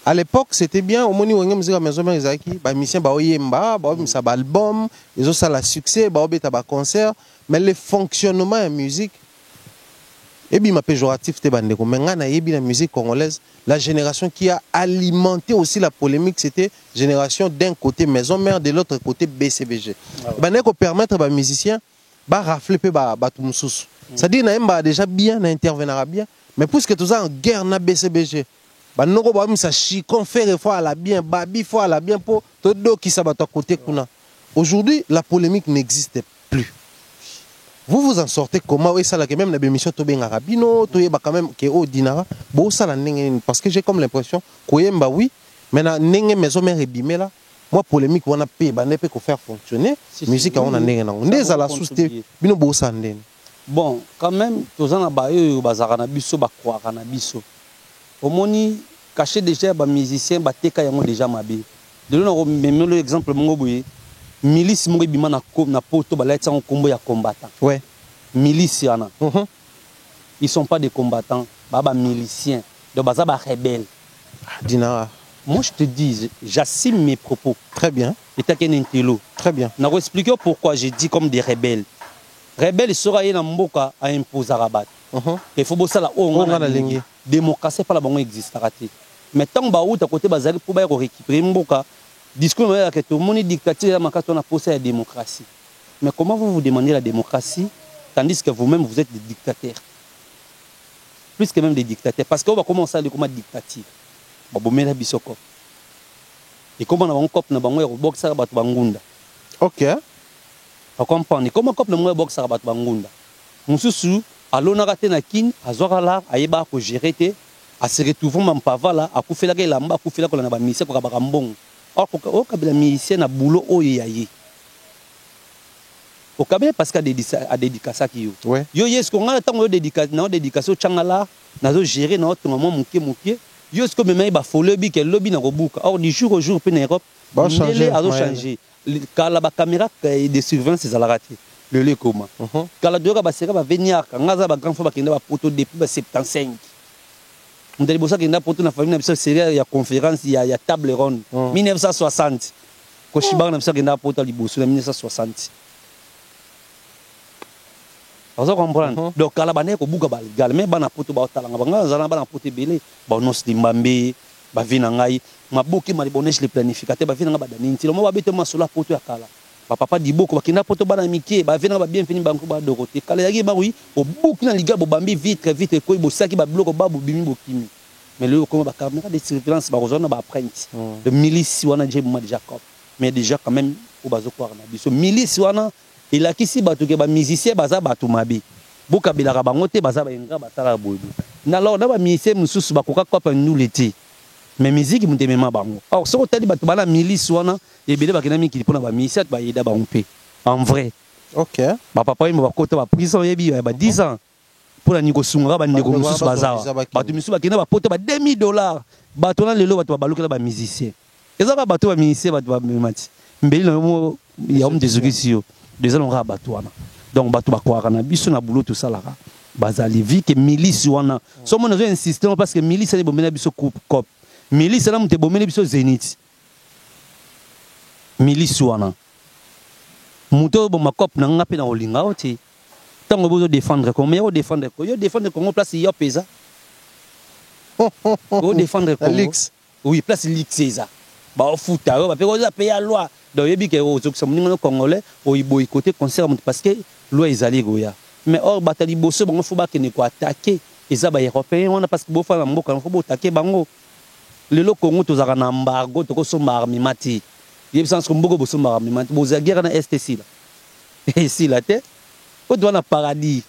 À l'époque, c'était bien, au moment où on a maison mère Isaki, bah mission bah oyemba, bah ça bah album, ils ont ça la succès, bah obé tabac concert, mais le fonctionnement en musique, et bien ma péjoratif te bande comme maintenant na yebi la musique congolaise, la génération qui a alimenté aussi la polémique, c'était génération d'un côté maison mère, de l'autre côté BCBG. Bah ne ko permettre bah musiciens bah rafler pe bah tout moussous. C'est-à-dire na déjà bien, na intervenir bien. Mais puisque tout ça en guerre na BCBG, bah nous avons ça chicon faire fois à la bien, babi fois à la bien pour tout dos qui s'abat à côté kuna. Aujourd'hui, la polémique n'existe plus. Vous vous en sortez comment? Et ça là que même la bémission to ben arabino, to yeba quand même que au dinara, bon ça la parce que j'ai comme l'impression que yemba oui, mais na nenge maison mère ebimé là, moi polémique wana pe bande pe ko faire fonctionner musique on a ndenge nango ndeza la souste bino bo sandene. Bon quand même tozana ba yo bazaka na biso ba croire na biso omoni caché déjà ba musicien ba teka yango déjà mabe de l'on même l'exemple mongo boye milice mongo bima na poto ba laitsa kombo ya combattant. Ouais, milice yana ils sont pas des combattants ba miliciens donc baza ba rebelle. Dinara. Moi je te dis j'assume mes propos. Très bien. Et t'as qu'un intello. Très bien. Na ko expliquer pourquoi j'ai dit comme des rebelles. Rebelle sera yena mboka à imposer à rabat. Il faut bosser la on a la ligne. Démocratie pas la bonne existe raté. Mais tant ba ou à côté bazali pour ba récupérer mboka. Discours que tout le monde dictature ma on a posé la démocratie. Mais comment vous demandez la démocratie tandis que vous-même vous êtes des dictateurs. Plus que même des dictateurs parce qu'on va commencer à les comme dictature. Ba bomela bisoko. Et comment on a un cop na bango ya boxer ba bangunda. OK. On comprend. Comment cop na mo boxer ba bangunda. Mususu alona raté na kin azora la ayeba ko gérer te a se retrouver mam pavala a kufela ke lamba kufela ko na ba mise ko ka ba mbongo. Or ko kabila mise na boulot oyo yayi. Au kabila parce qu'a dédicace ki yo. Ouais. Yo yes ko ngala tango yo dédicace na dédicace changala na zo gérer na to moment muke. Yo ce que même ba folobi ke lobby na robuka. Or du jour au jour pe na Europe ba changer a changer. Kala ba caméra de surveillance c'est la raté. Le lait comment. Kala doka ba sera ba venir ngaza ba grand fois ba kenda ba poto depuis ba 75. On dali bossa kenda poto na famille na biso série ya conférence ya table ronde 1960. Ko shiba na biso kenda poto liboso na 1960. Vous comprenez? Donc, quand on a beaucoup de gal, mais on a poto ba talanga banga, zana ba na poto belé, ba nos limbambe, ba vina ngai, ma boki ma bonesh le planificateur, ba vina nga ba dani ntilo, mo ba bete ma sola poto ya kala. Ba papa di boko ba kina poto ba na miki, ba vina ba bien fini ba ba de côté. Kala yaki ba oui, o boki na liga bo bambi vite ko bo saki ba bloko ba bo bimi bo kimi. Mais le comme ba caméra de surveillance ba ozona ba apprenti. Le milice wana j'ai moi déjà cop. Mais déjà quand même au bazo kwa na biso milice wana il a qui si batu ke ba musicien baza batu mabe boka bilaka bango te baza ba enga batala bodu na alors na ba musicien mususu bakoka kopa nuleti mais musique mute mema bango alors so tali batu bana milice wana ebele bakina mikili pona ba musicien ba yeda ba umpe en vrai. OK. Ba papa mo bakota ba prison yebi ba 10 ans pour la niko sunga ba ndeko mususu baza batu mususu bakina ba poto ba $2000 batu na lelo batu ba balukela ba musicien ezaka batu ba musicien batu ba mati mbeli na mo ya desukisio déjà on rabattu wana donc bato bakwaka na biso na boulot tout ça là bazali vie que milice wana so mon insister parce que milice est bomena biso cop milice na mute bomena biso Zénith milice wana muto bo makop na ngape na olinga oti tango bozo défendre comme yo défendre Congo place yo pesa o défendre Congo oui place l'Ix ba futa ba pe ko za payer loi donc yebi ke o zokisa muninga congolais o boycotter concert parce que loi ezali goya mais or batali bosso bango fo ba kene ko attaquer eza ba européen wana parce que bo fa mboka fo bo attaquer bango lelo Congo tozaka na embargo to ko somba armi mati yebi sans ko mboko bo somba armi mati bo za guerre na STC là et si la tête ko doit na paradis.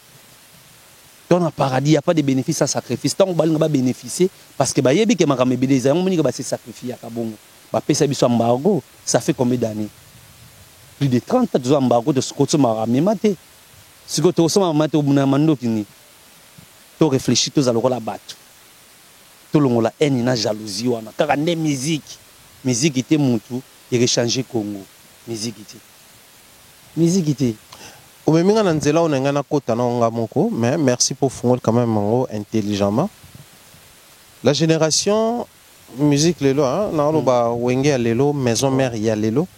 Dans le paradis, il n'y a pas de bénéfice à sacrifice. Tant qu'on va bénéficier, parce que yebi ke makame bideza, on va se sacrifier à Kabongo. Ba pesa biso embargo, ça fait combien d'années? Plus de 30 ans de embargo de ce que tu m'as ramené maté. Ce que tu as maté au Bounamando kini. Tu réfléchis tous à la battre. Tout le monde la haine, la jalousie wana. Car la musique était moutou, il rechange Congo. Musique était. Omeminga na nzela onenga na kota na onga moko, mais merci pour fongol quand même intelligemment. La génération musique lelo hein na ba wenge ya lelo maison mère ya lelo.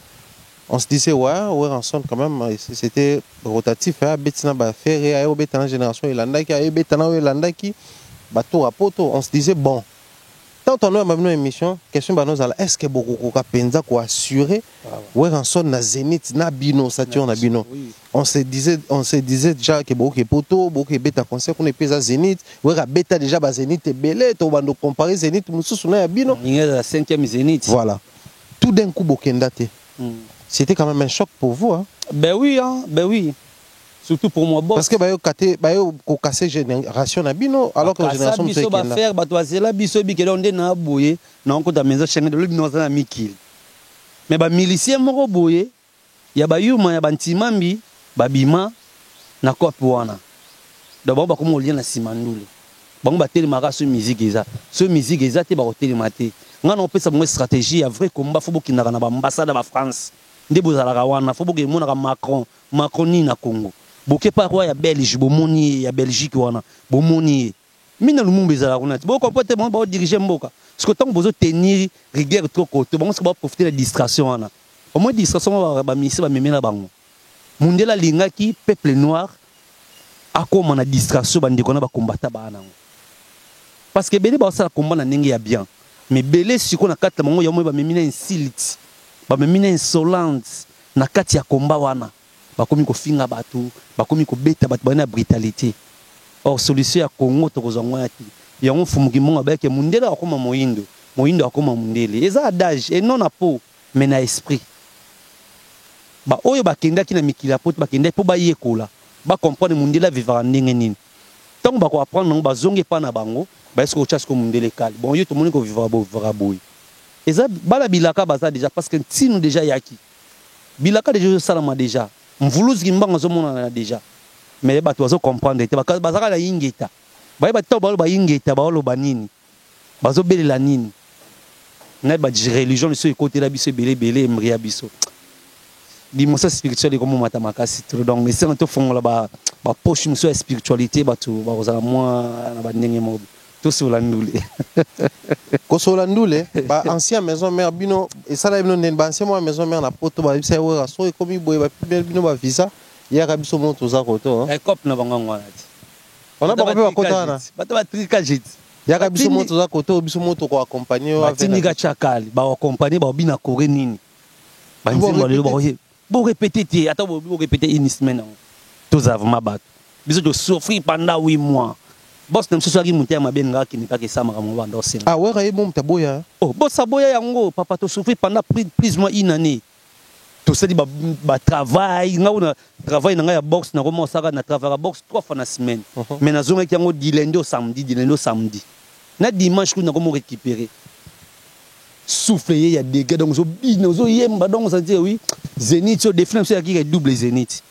On se disait ouais ensemble quand même c'était rotatif hein betina ba faire et au betana génération ilanda ki ay betana ilanda ki bato à poto on se disait bon tant on a même une émission question ba nous est-ce que beaucoup ko penza ko assurer ouais ensemble na Zénith na bino Saturne na bino. On se disait déjà que beaucoup poto beaucoup beta concert qu'on est pesa Zénith ouais beta déjà ba Zénith et belé to bando comparer Zénith mususu na bino il y a la 5e Zénith voilà tout d'un coup bokendate c'était quand même un choc pour vous hein. Ben oui surtout pour moi boss parce que bayo ko casser génération na bino alors que génération biso ba faire bato azela biso bi ke londe na boye na onko ta maison chenga de bino na mikil mais ba milicien moko boye ya ba yuma ya bantimambi babima na kopi wana donc bango bakoma kolia na nsima ndule bango batelemaka so musique eza te bakotelema te nga na opesa bango stratégie ya vrai combat fo bokendaka na baambassade ba France nde bozalaka wana fo bokemonaka macron nini na congo boke pa kwa ya belge bomoni ye ya belgique wana bomoni ye mina lumumba ezalaka kuna ti bokompo te bango baodirige mboka siko ntango bozotenir rigueur trop kote bango siko baprofite na distraction wana omoi distraction bamisi bamemela bango mundele alingaki peuple noir akoma na distraction bandeko na bakombata bana nango parce que belé ba sala combat na ndenge ya bien mais belé siko na kati bango ya moi ba memina insulte ba memina insolence na kati ya combat wana bakomi ko finga batu bakomi ko beta batu bana brutalité or solution ya Congo to kozangwa yati yango fumuki monga ba ke mundele akoma moyindo akoma mundele eza adage et non na peau mais na esprit ba oyo bakenda ki na mikila poto bakenda po ba yekola ba comprendre mundele vivra ndenge nini tant ba ko apprendre ngo bazonge pa na bango ba est-ce que chasse ko mundele kali bon yo to moni ko vivra boy eza bala bilaka baza déjà parce que tinu déjà yaki bilaka déjà salama déjà mvuluzi kimbanga zo mona déjà mais ba to zo comprendre te bazaka na ingeta ba ba to ba ingeta ba lo banini bazo belela nini na ba religion le so côté la biso belé mria biso dimension spirituelle comme matamaka c'est donc mais c'est un to fongola ba poche muso spiritualité ba to ba kozala moi na ba ndenge mo to sola ndule ko sola ndule ba ancien maison mère bino et ça la bino nen ba ancien maison mère na poto ba bisa wera so e komi boye ba bino ba visa ya ka biso mo to za koto e cop na bango ngwana on a ba ba kota na ba ta ba trika jit ya ka biso mo to za koto biso mo to ko accompagner avec tindika chakali ba accompagner ba bina kore nini ba nzimba le ba bon répéter attends bon répéter une semaine tous avons ma batte biso de souffrir pendant 8 mois boss nem so soki mutia mabenga ki nika ke sama ka mo bando sen ah ouais ka bon taboya oh boss aboya yango papa to souffrir pendant plus moins une année to sedi ba travail nga una travail na nga ya box na komo saka na travail box 3 fois na semaine mais na zonga ki yango di lundi au samedi na dimanche ku na komo récupérer souffler ya dégâts donc zo bino zo yemba donc ça dit oui Zénith so définition so qui est double Zénith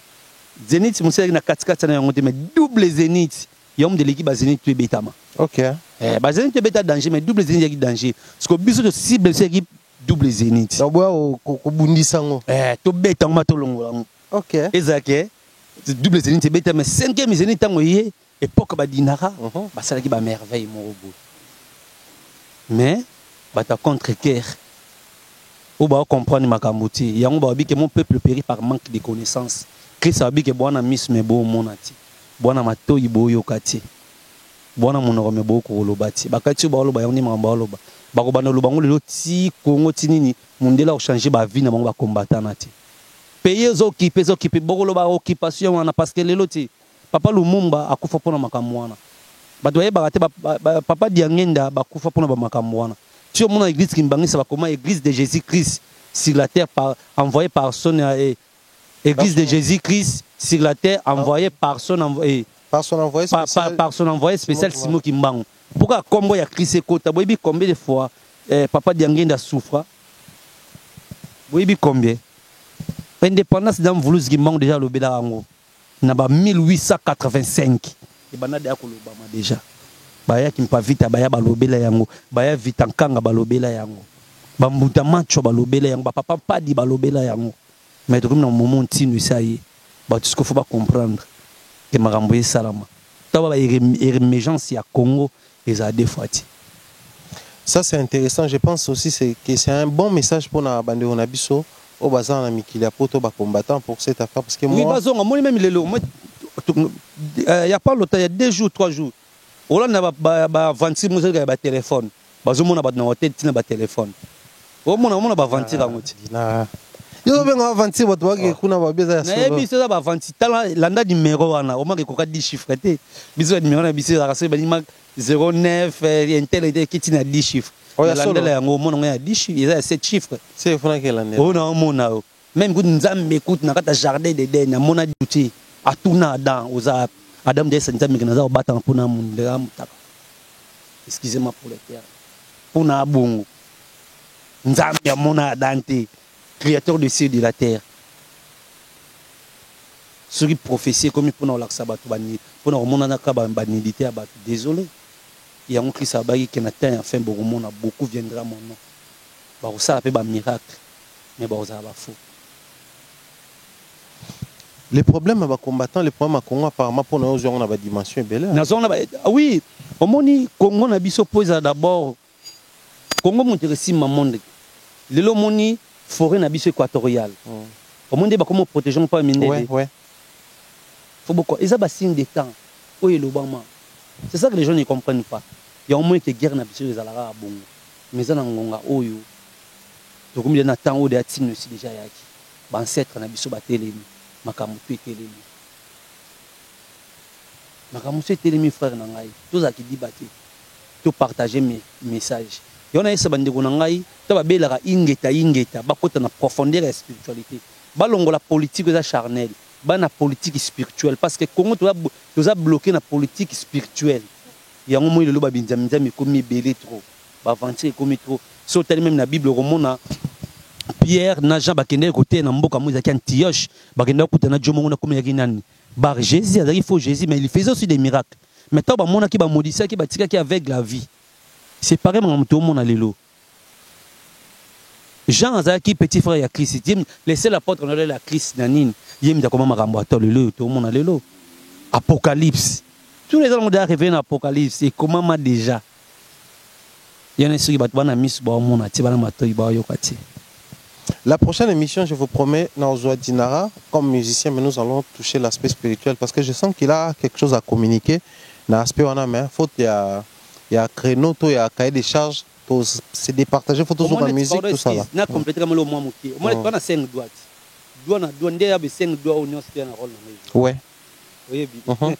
mon sérieux na 4 na yango te mais double Zénith yom de l'équipe Zénith tu betama OK ba Zénith tu beta danger mais double Zénith qui danger parce que biso de cible c'est équipe double Zénith na boya ko bundisa ngo to beta ngoma to longola OK ezake double Zénith te beta mais 5e Zénith tango yé époque ba dinara ba sala ki ba merveille mo robot mais bata contre cœur ou ba comprendre makambo ti yango ba bi que mon peuple périt par manque de connaissances Christ a bi que bwana miss me bo monati bwana matoyi bo yokati bwana monoro me bo ko lobati bakati ba loba yango ni mamba loba ba ko bana loba ngolo ti Congo ti nini mundela o changer ba vie na bango ba combattant na ti payer zo occupé boko loba occupation wana parce que lelo ti papa Lumumba akufa pona makambo wana ba doye ba te papa Diangenda ba kufa pona ba makambo wana. Tu mon église qui m'bangisa va comment église de Jésus-Christ sur la terre envoyé par son église de Jésus-Christ sur la terre envoyé par son envoyé spécial Simon Kimbango. Pourquoi combo ya Christ kota boyebi combien de fois papa Diangenda souffra boyebi combien indépendance dans voulu Kimbango déjà le bela rango na ba 1885 et banade ya kolobama déjà baya kimpa vita baya balobela yango baya vita nkanga balobela yango bambuta macho balobela yango papa padi balobela yango mais comme dans moment tinu ça y ba tout ce qu'il faut pas comprendre que makambo ye salama taba ba émergence ya Congo les a défati. Ça c'est intéressant, je pense aussi que c'est un bon message pour na bande on abiso au bazar na mikila poto ba combattant pour cette affaire parce que moi oui bazonga moi même lelo il y a pas longtemps il y a 2 jours 3 jours on a ba 26 musique ba téléphone bazomona ba na hôtel tina ba téléphone o mona ba 20 ngoti na yo benga 20 bato wake kuna ba beza ya solo na biso ba 20 tala landa numéro wana o maki ko ka 10 chiffres te biso numéro na biso ka se ba 09 intel qui tina 10 chiffres landa la yango mona ya 10 chiffres il y a 7 chiffres c'est fona que landa o na mona même good nzambe écoute na kata jardin de den na mona duty atuna Adam oza Adam de Santa Mignaza au battant pour na mundera mutaka excusez-moi pour le terme pour na bongo nzambe ya mona Dante créateur du ciel et de la terre. Ceux qui prophétient comme pour nous l'acsabat pour nous remonter à nidité à battre. Désolé. Il y a un Christ à Baï qui n'a pas enfin beaucoup viendra mon nom. Bah ça a fait un miracle, mais bah ça va faux. Les problèmes à combattant, les problèmes à Congo apparemment pour nous on a une dimension belle. Oui, au monde Congo na biso pose d'abord Congo m'intéresse ma monde. Le moni forêt na biso équatoriale. Au monde ba comment protéger pas mine. Ouais. Faut beaucoup. Et ça ba signe des temps. Oh l'Obama. C'est ça que les gens ne comprennent pas. Il y a au moins que guerre na biso les alara bon. Mais ça na ngonga oyo. Donc comme il y a temps où des atines aussi déjà yaki. Ba ancêtre na biso ba telemi. Makamutu etelemi. Makamutu etelemi frère na ngai. Tous à qui dit baté. Tout partager mes messages. Yona esa bandeko na ngai, to ba belaka ingeta ba kota na profondeur la spiritualité. Ba longo la politique za charnel, ba na politique spirituelle parce que Congo to za bloqué na politique spirituelle. Yango mo lelo ba binzamza mi komi belé trop. Ba aventure komi trop. So tel même na Bible romona Pierre na Jean bakende côté na mboka mo zaki Antioche, bakende kota na Jomo na komi yaki nani. Bar Jésus, il faut Jésus mais il faisait aussi des miracles. Maintenant ba mona ki ba modisa ki ba tika ki avec la vie. C'est pareil, tout le monde a l'élo. Jean Azaki, petit frère, il y a Christ. Laissez la porte, on a la Christ, nanine. Il y a comment tout le monde a l'élo. Apocalypse. Tous les gens ont arrivé dans l'Apocalypse. Et comment m'a déjà. Il y en a ceux qui battent mis La prochaine émission, je vous promets, Naozoa Dinara, comme musicien, mais nous allons toucher l'aspect spirituel parce que je sens qu'il a quelque chose à communiquer. Dans l'aspect, on a, mais faut il y a créneau, il y a cahier des charges, c'est départagé, il faut toujours la musique, tout ça là. Na complètement le mois mouki. Au moins, on a 5 doigts. Doigt na doigt, il y a 5 doigts au niveau de la rôle. Ouais. Oui, bien.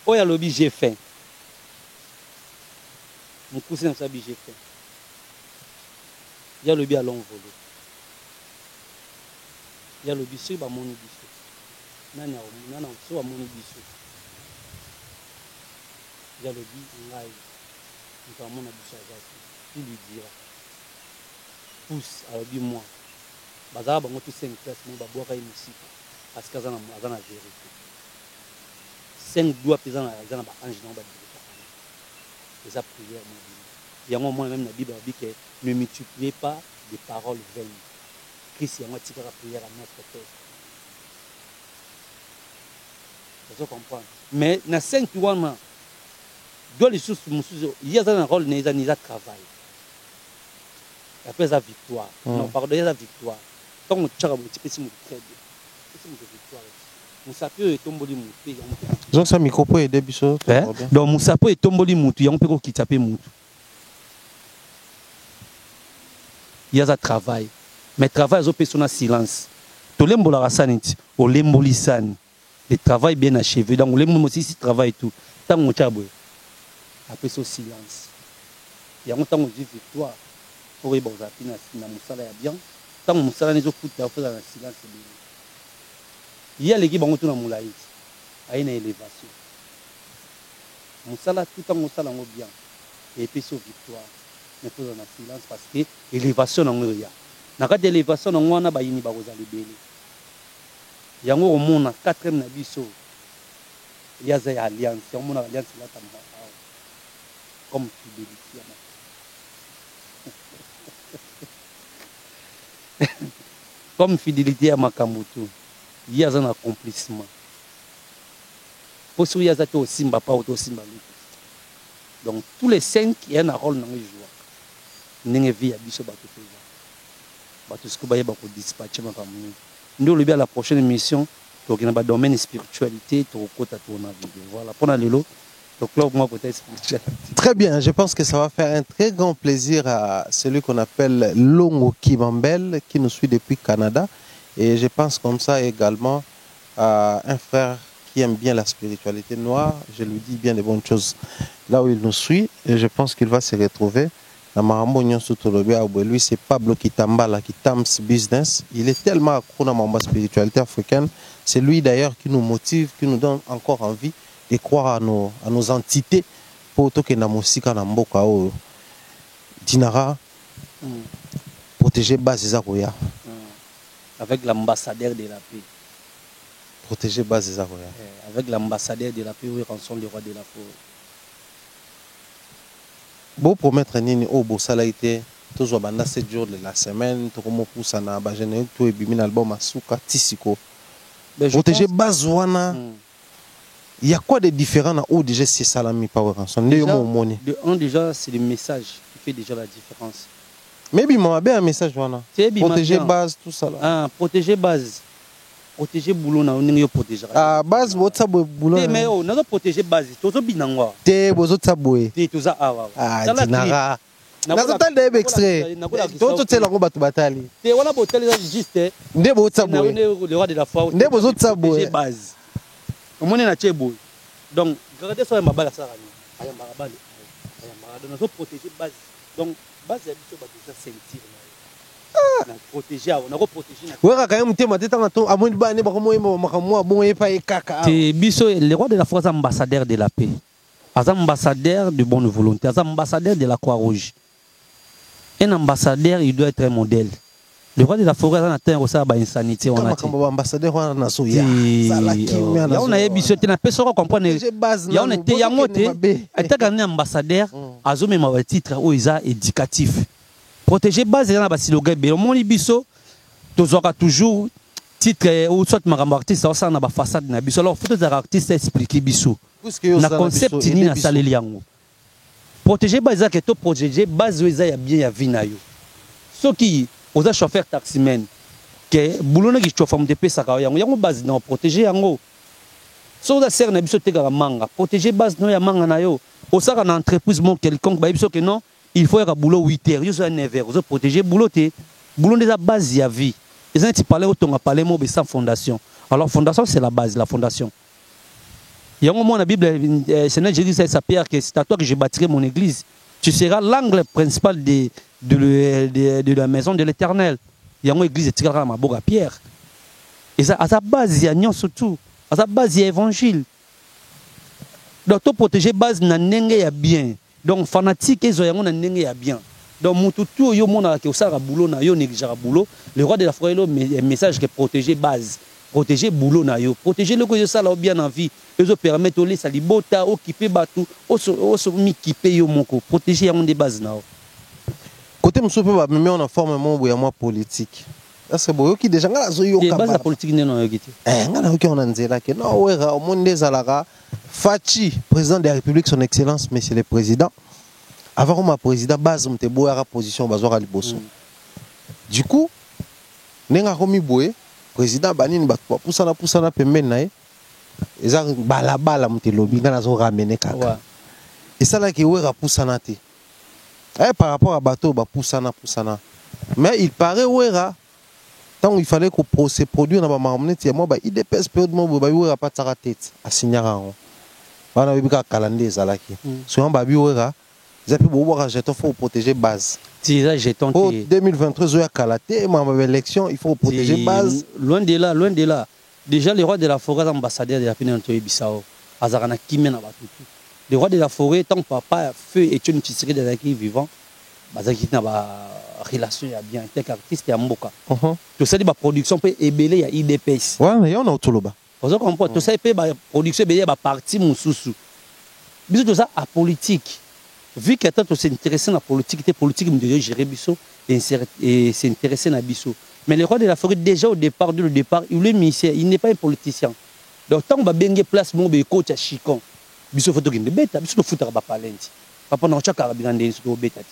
Oh, il y a le bi j'ai faim. Mon cousin a sabi j'ai faim. Il y a le bi à long volé. Il y a le bi sur mon biso. Nana, sur mon biso. Il y a le bi live. Nous avons qui lui dira. Pousse à l'objet moi. Bazar bango tout 5 classes, moi baboire une musique. Parce que ça n'a pas la vérité. 5 doigts pesant à la ange non ba dire. Les prières moi. Il y a un moment même la Bible dit que ne multipliez pas des paroles vaines. Christ y a moi tika la prière à notre Père. Vous comprenez? Mais na 5 doigts doit les choses il y a un rôle dans les travail. Après la victoire. Non, pardon, il y a la victoire. Tant que tu as un petit peu de victoire. Moussapo est tombé moutou. Donc ça micro peut aider biso. Donc Moussapo est tombé moutou, on peut qui taper moutou. Il y a un travail. Mais travail aux personnes en silence. Tout le monde a sanité, au lembolissan. Le travail bien achevé. Donc le monde aussi travaille tout. Tant que tu as après ce silence. Il y a un temps où je dis victoire. Pour les bons appuis, na musala ya bien. Tant que musala n'est pas foutu, il faut dans le silence. Il y a l'équipe qui na moulaï. Il y a une élévation. Musala tout temps musala en bien. Et puis ce victoire. Mais il faut dans le silence parce que l'élévation en rien. Na kati élévation en wana ba yini ba kozali belé. Yango au monde 4e na biso. Il y a une alliance, il y a une alliance là comme fidélité. Comme fidélité à Makamutu, il y a un accomplissement. Pour ceux qui ont aussi Simba, pas au Simba. Donc tous les 5, il y a un rôle dans les joueurs. N'est-ce pas vie à Biso Batouza. Batousko Baye Bako dispatcher Makamutu. Nous le bien la prochaine émission, donc il y a un domaine spiritualité, tu recotes à ton vidéo. Voilà, pour aller là. Très bien, je pense que ça va faire un très grand plaisir à celui qu'on appelle Longo Kibambel qui nous suit depuis Canada et je pense comme ça également à un frère qui aime bien la spiritualité noire, je lui dis bien des bonnes choses là où il nous suit et je pense qu'il va se retrouver. Lui c'est Pablo Kitambala qui tams business, il est tellement accro dans ma spiritualité africaine, c'est lui d'ailleurs qui nous motive, qui nous donne encore envie et croire à nos entités pour que na musika na mboka o Dinara pour protéger base Zakoya. Avec l'ambassadeur de la paix. Protéger base Zakoya. Avec l'ambassadeur de la paix, oui, rançon le roi de la forêt. Bon promettre nini au beau salaité. Toujours banda 7 jours de la semaine. Tout comme pour ça na bagene tout et bimi album Asuka Tisiko. Protéger base wana. Il y a quoi de différent dans où déjà c'est salami power rançon. De un déjà c'est le message qui fait déjà la différence. Mais il m'a bien un message wana. Protéger base tout ça là. Ah, protéger base. Protéger boulot na on protéger. Ah base votre boulot. Mais on a protéger base. Toto binangwa. Te bozo tsabwe. Te toza awa. Ah dinara. Nazo tal de extrait. Toto tsela ngo batu batali. Te wana botali juste. Nde bo tsabwe. Le roi de la foi. Nde bozo tsabwe. Base. Omone na chebo. Donc regardez ça mabala ça rani. Aya marabali. Aya marado na protéger base. Donc base ya biso ba déjà sentir. Na protéger on a protéger na. Ouais quand même tema teta ngato amoni ba ne ba ko moyemo makamwa bon e pa e kaka. Te biso le roi de la foi ambassadeur de la paix. Azam ambassadeur de bonne volonté, azam ambassadeur de la Croix-Rouge. Un ambassadeur, il doit être un modèle. Le roi de la forêt a atteint aussi la insanité. On a ambassadeur, on a soya. On a biso te na peso comprendre. Il y a on était yangote. Ata gagné ambassadeur, azome ma titre où ils a éducatif. Protéger base na ba slogan be moni biso tozora toujours titre ou soit makambo artiste ça na ba façade na biso. Alors faut des artistes expliquer biso. Na concept ni na saleli yango. Protéger base que to protéger base eza ya bien ya vie na yo. Ce qui aux chauffeurs taximen que boulona ki chauffeur me pesa ka yango base na protéger yango. So da ser na biso te ka manga protéger base no ya manga na yo. Osaka na entreprise mon quelconque ba biso que non il faut un boulot 8 heures, yo so 9 heures, vous protéger boulot te boulot déjà base ya vie. Ils ont parlé autant à parler mo sans fondation. Alors fondation c'est la base, la fondation. Il y a un moment dans la Bible, Seigneur Jésus dit à Pierre que c'est à toi que je bâtirai mon église. Tu seras l'angle principal de la maison de l'Éternel. Il y a une église qui tirera ma boca Pierre. Et ça, à sa base, il y a surtout. À sa base, il y a l'évangile. Donc, tout protéger base, il y a bien. Donc, fanatique, il y a bien. Donc, tout le monde qui a boulot, boulot. Le roi de la forêt, le message que protéger base. Protéger boulot na yo, protéger le que ça là bien en vie, ils permettent au les libota, occuper batou, au m'équiper yo moko, protéger on des bases na. Côté monsieur peut même on a formé mon boyama politique. Est-ce que boyo qui déjà ngala zo yo ka base politique non yo kiti. Ngala ki on nzela ke no wera au monde zalaka Fachi, président de la République son excellence monsieur le président. Avant ma président base mte boya position bazwa liboso. Du coup, nenga komi boye président banini ba poussana pembeni na ye eza balabala mutelobi ngana zo ramener kaka et ça là qui wera poussana te par rapport à bateau ba poussana mais il paraît wera tant il fallait qu'on se produire na ba marmonete ya moi ba IDPS période mo ba wera pas tsaka tête a signara on bana bibika calendrier zalaki souvent ba bi wera zapi bo wera jeton faut protéger base. En 2023, il y a élection, il faut protéger base. Loin de là. Déjà, le roi de la forêt, ambassadeur de la Pénélope Bissau, Azarana Kimena Batutu. Le roi de la forêt, tant papa, feu et tu ne serais de qui vivant, Bazaki n'a pas relation bien, tel qu'artiste et Mboka. Tout ça, la production peut ébeler à IDPS. Ouais, mais on a tout là-bas. Vous comprenez, tout ça, la production est partie Moussoussou. Bisous, tout ça, à politique. Vu que tu es intéressé à la politique, me dit gérer Bissau et s'intéresser à Bissau. Mais le roi de la forêt, déjà au départ, il n'est pas un politicien. Donc, tant que tu as place, mon coach à Chicon, Bissau faut que tu bêta, Bissau faut que tu palenti. Papa n'a pas carabinandé sur bêta.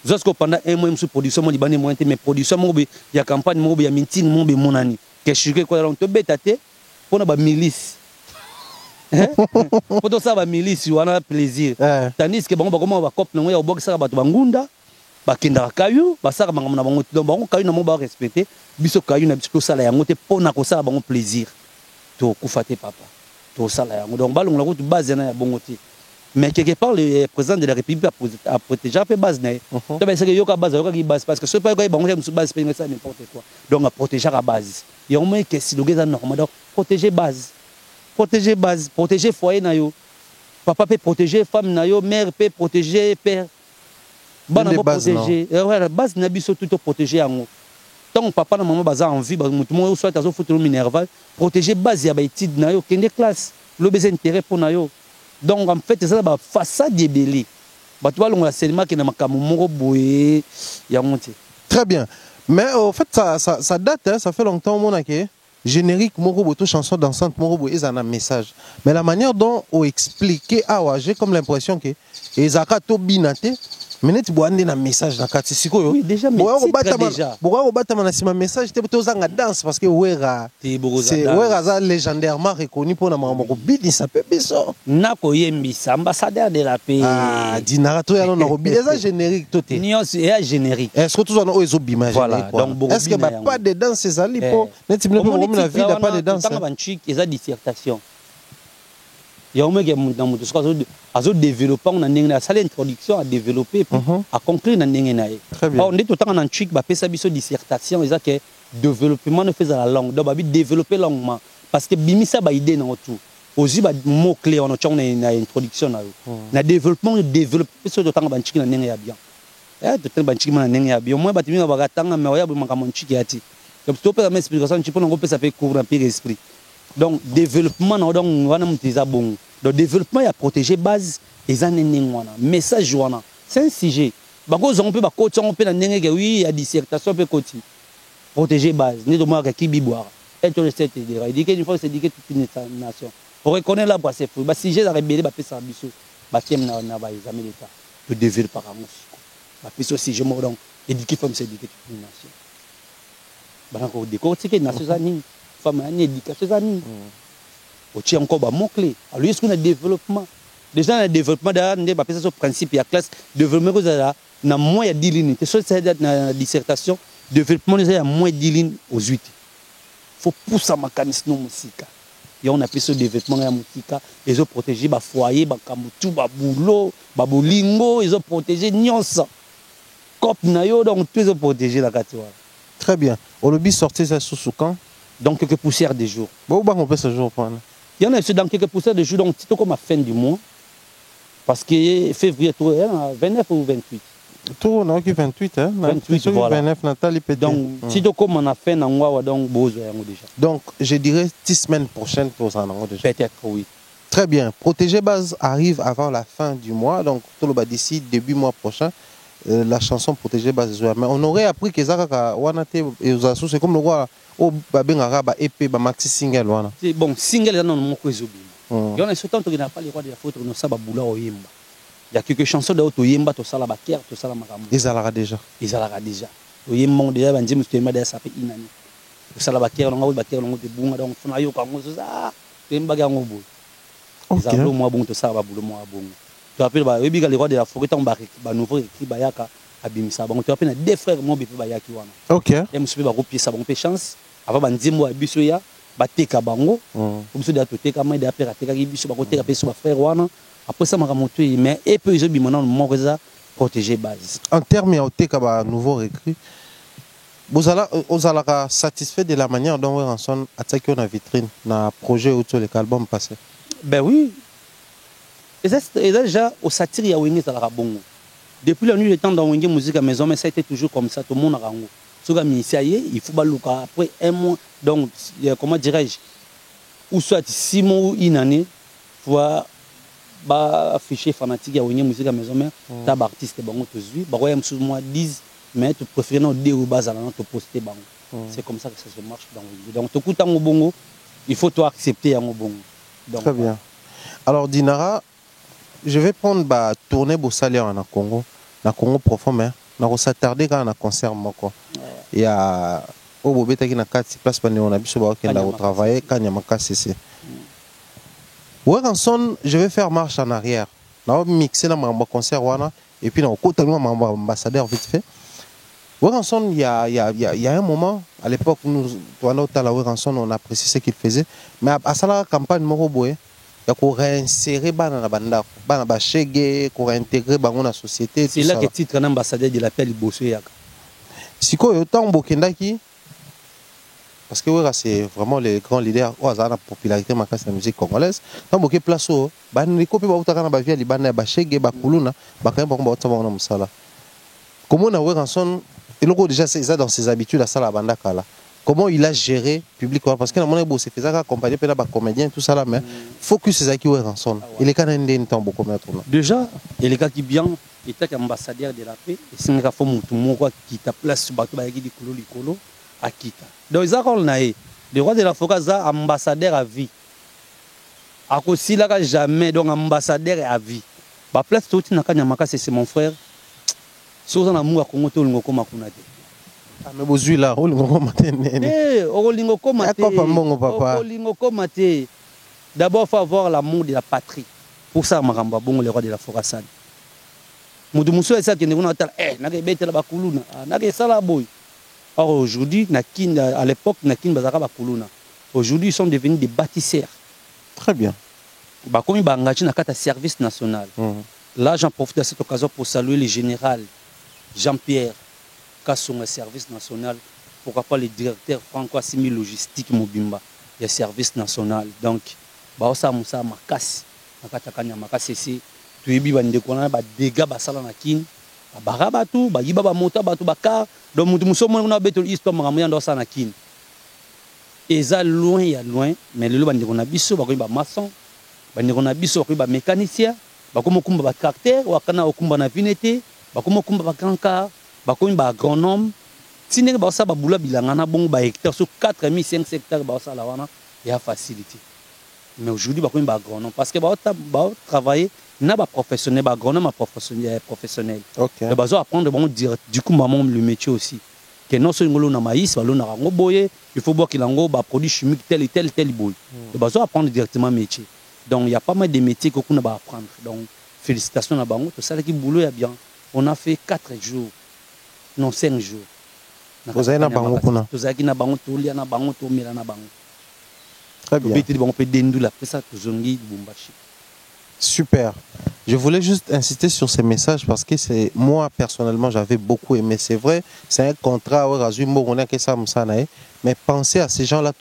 Jusqu'au pendant un mois, je production, je suis mais production, il y a campagne, il y a meeting, mon ami. Que je suis quoi, on te bêta, pour la milice. Pour tout ça, la milice, on a plaisir. Tandis que bon, comment on va couper, on va boire ça, on va bangunda, on va kindra kayu, on va ça, on va kayu, on va respecter. Biso kayu, on a biso ça là, on te pour na ça, on plaisir. To kufate papa, to ça là, donc ballon la route base na bon côté. Mais quelque part le président de la République a protégé un peu base na. Donc c'est que yoka base parce que ce pas quoi bon sur base c'est n'importe quoi. Donc à protéger la base. Il y a au moins que si le gars normal donc protéger base. Protéger base, protéger foyer na yo. Papa peut protéger femme na yo, mère peut protéger père. bana bo protéger ouais base na biso tout protéger yango tant papa na maman baza envie ba mutu mo soit azo foutre minerval protéger base ya ba étude na yo kende classe lo besoin intérêt pour na yo donc en fait ça ba façade ebelé batu balongola seulement que na makambo moko boye yango te. Très bien. Mais au fait, ça date, hein, ça fait longtemps au monde que générique, moro tout chanson dansante, moro ils ont un message. Mais la manière dont on explique, j'ai comme l'impression que ils ont tout binate, mais tu bois un message dans le quartier. Oui, déjà, mais déjà. Pourquoi on bat un message, tu es en danse parce que c'est légendairement reconnu pour la maman. Bidi ça peut bien ça. Nako Yembisa, ambassadeur de la paix. Ah, Dinara, tu es là, on a générique tout est. Nios est générique. Est-ce que tu as un bimage? Voilà. Donc est-ce qu'il n'y a pas de danse ces alliés pour n'être la vie n'a pas de danse. Tant que ils ont dissertation. Il y a un mec qui a développé, on a une salle d'introduction à développer, à conclure dans le Très bien. On est tout le temps en chic, bah fait sa dissertation, ils ont que développement ne fait la langue, donc bah développer longuement, parce que bimisa bah idée dans tout. Aussi bah mot clé on a une introduction là. Na développement développer sur le temps bah chic dans le bien. Tout le temps bah chic dans le bien. Au moins bah tu mets bah tanga mais ouais bah comme chic yati. Donc tu peux mettre explication, tu peux on peut ça fait couvrir un peu l'esprit. Donc développement donc wana mutiza bon. Donc développement ya protéger base et en wana message wana. C'est un sujet. Bako on peut ba coach on peut na ndenge que oui ya dissertation peut coach. Protéger base ni de moi qui biboire. Et tout le set éduquer une fois c'est éduquer toute une nation. Pour reconnaître la c'est fou. Ba sujet za rebelle ba pesa biso. Ba kiem na ba examen d'état. De développer par amour. Ba pesa sujet mo donc éduquer femme c'est éduquer toute une nation. Ba ko décortiquer nation za ni femme ni éducation za ni. Au tient encore ba mot clé. Alors est-ce qu'on a développement déjà le développement derrière ne pas penser sur principe et classe développement que ça na moins ya 10 lignes. C'est ça na dissertation développement déjà ya moins 10 lignes aux 8. Faut pousser mécanisme musique. Et on appelle ce développement ya musique ils ont protégé ba foyer ba kamutu ba boulot ba bolingo ils ont protégé nyonsa. Cop na yo donc tous ont protégé la catégorie. Très bien. Au lobby sortir ça sous quand? Donc quelques poussières de jour. Bon on peut ce jour prendre. Il y en a dans quelques poussières de jour donc c'est comme à fin du mois. Parce que février, 29 ou 28. Tout on a 28, hein? 28, voilà. 29, Nathalie Pété. Donc, si tu comme on a fait, donc, déjà. Donc, je dirais 10 semaines prochaines pour ça, déjà. Peut-être, oui. Très bien. Protéger base arrive avant la fin du mois. Donc, tout le d'ici, début mois prochain, la chanson Protéger base. Mais on aurait appris que Zaka, c'est comme le roi, au Babengara, EP, maxi single. Bon, single, non, mon cousin. Il y en a ce temps que n'a pas les rois de la faute, nous savons boula au yemba. Il y a quelques chansons de auto yemba, tout ça la bakière, tout ça la maramou. Ils allaient déjà. Ils allaient déjà. Au yemba, déjà, ben James Tuyemba déjà ça fait inani. Tout ça la bakière, on a bakière, on a des bunga, donc on a eu comme ça. Tuyemba gango boy. Ils allaient moi bon tout ça va boulot moi bon. Tu rappelles bah oui les rois de la forêt on barrique, bah nouveau écrit bayaka abimisa. Bon tu rappelles deux frères moi bépé bayaki wana. OK. Et monsieur ba copier ça bon peu chance. Avant ben Dimbo abiso ya. Bateka bango comme ça dateka mai da pera teka biso bakoteka peso ba frère wana après ça makamoto mais et puis je bimana mo ça protéger base en termes ya oteka ba nouveau recrue vous allez satisfait de la manière dont Ranson attaque na vitrine na projet autour de l'album passé. Ben oui et ça déjà au satire ya wenge ça la bongo depuis la nuit le temps dans wenge musique à maison mais ça a été toujours comme ça tout le monde a rango. Il faut baluka après un mois donc comment dirais-je ou soit 6 mois ou une année voir ba afficher fanatique ya wenye musique à maison mais tab artiste bango tozui ba royam sous moi 10 mais tu préfères non deux base à non te poster bango c'est comme ça que ça se marche dans donc tout temps au bongo il faut toi accepter en bongo donc très bien alors Dinara je vais prendre ba tourner beau salaire en Congo profond mais na s'attarder quand on a concert moko il y a au bobeta qui na 4 places pendant on a biso ba kenda au travailler quand ya makasi c'est Ranson je vais faire marche en arrière na mixer na mambo concert wana et puis na kota na mambo ambassadeur vite fait Ranson il y a un moment à l'époque nous toi la Ranson on apprécie ce qu'il faisait mais à ça la campagne moko boye ya ko réinsérer bana na banda bana ba chege ko réintégrer bango na société c'est là que titre na ambassadeur de l'appel bosso yaka siko yo tant bokendaki parce que c'est vraiment les grands leaders au hasard la popularité makasi la musique congolaise tant boké place ban les copie ba utaka na ba via libana ba chege ba kuluna ba quand ba utaka na musala Comment Nawe Ranson, et le déjà c'est ça dans ses habitudes à ça la banda kala. Comment il a géré public parce que mon c'est fait ça accompagné par des comédiens tout ça là mais focus c'est ça qui est Ranson. Il est quand même un temps beaucoup mettre. Déjà, il est qui bien il était ambassadeur de la paix et c'est un fois mutu moko qui ta place sur bateau ba yaki likolo likolo akita. Donc ils ont naé le roi de la Foka za ambassadeur à vie. Akosi là jamais donc ambassadeur à vie. Ba place tout na kanyamaka c'est mon frère. Sur un amour à Congo to lingo koma kuna te. Ah mais bozui là, o lingo matin nene. Eh, o lingo koma te. Papa mbongo papa. O lingo koma te. D'abord faut avoir l'amour de la patrie. Pour ça Maramba bongo le roi de la Foka sana. Mudu muso esa kende kuna tala na ke betela bakuluna. Na ke sala boy. Or aujourd'hui à l'époque nakin bazaka bakuluna. Aujourd'hui ils sont devenus des bâtisseurs. Très bien. Ba komi ba engagé na kata service national. Là j'en profite de cette occasion pour saluer le général Jean-Pierre Kassonga service national, pourquoi pas le directeur Franco Assimi logistique Mobimba, il y a service national. Donc, Baosa Moussa Makasi, Nakatakanya Makasi, c'est tout le monde qui a des dégâts, Basalanakin, Barabatu, Bayiba Mota, Batu Bakar, donc nous sommes en train de l'histoire de dans Sanakin. Et ça, loin, il y a loin, mais le bandi qu'on a biso, Bakoy maçon, bandi qu'on a biso, Bakoy mécanicien, Bakomo Kumba tracteur, Wakana Okumba na vinete, Bakomo Kumba Kanka. Bakomi ba agronome tinenge ba sa ba bula bilanga na bongo ba hectare sur 4500 hectares ba sa la wana ya facilité. Mais aujourd'hui bakomi ba agronome parce que ba travailler na ba professionnel ba agronome professionnel. OK. Le bazo apprendre bon du coup maman le métier aussi. Que non seulement ngolo na maïs ba lo na rango boye, il faut voir qu'il ngo ba produit chimique tel et tel boy. Le bazo apprendre directement métier. Donc il y a pas mal de métiers que qu'on va apprendre. Donc félicitations à bango tout ça qui boulot ya bien. On a fait 4 jours. Non, 5 jours. Vous avez na bango kuna. Vous avez na bango to lia na bango to mela na bango. Très bien. Beti bango pe dendu la ça to zongi Lubumbashi. Super. Je voulais juste insister sur ces messages parce que c'est moi personnellement j'avais beaucoup aimé. C'est vrai, c'est un contrat mais pensez à ces gens-là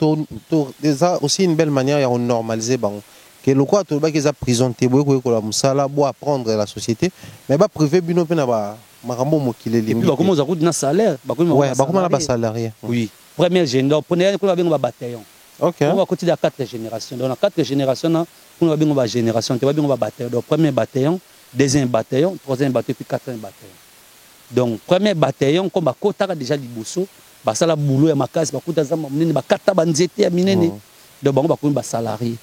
déjà aussi une belle manière de normaliser bango. Que le quoi tout bas qu'ils a présenté beaucoup que la musala boit apprendre la société mais pas privé bino pe na ba makambo mokile limbi. Bah comment ça coûte na salaire? Bah comment ouais, bah comment na ba salarié. Oui. Première génération, prenez ko ba bengo ba bataillon. OK. On va continuer à 4 générations. Dans la 4 générations là, on va bengo ba génération, tu vas bengo ba bataillon. Donc premier bataillon, deuxième bataillon, troisième bataillon puis quatrième bataillon. Donc premier bataillon comme ba kota déjà liboso, ba sala boulot ya makasi ba kuta za munene ba kata ba nzete ya minene. Donc bango ba ko ba salarié.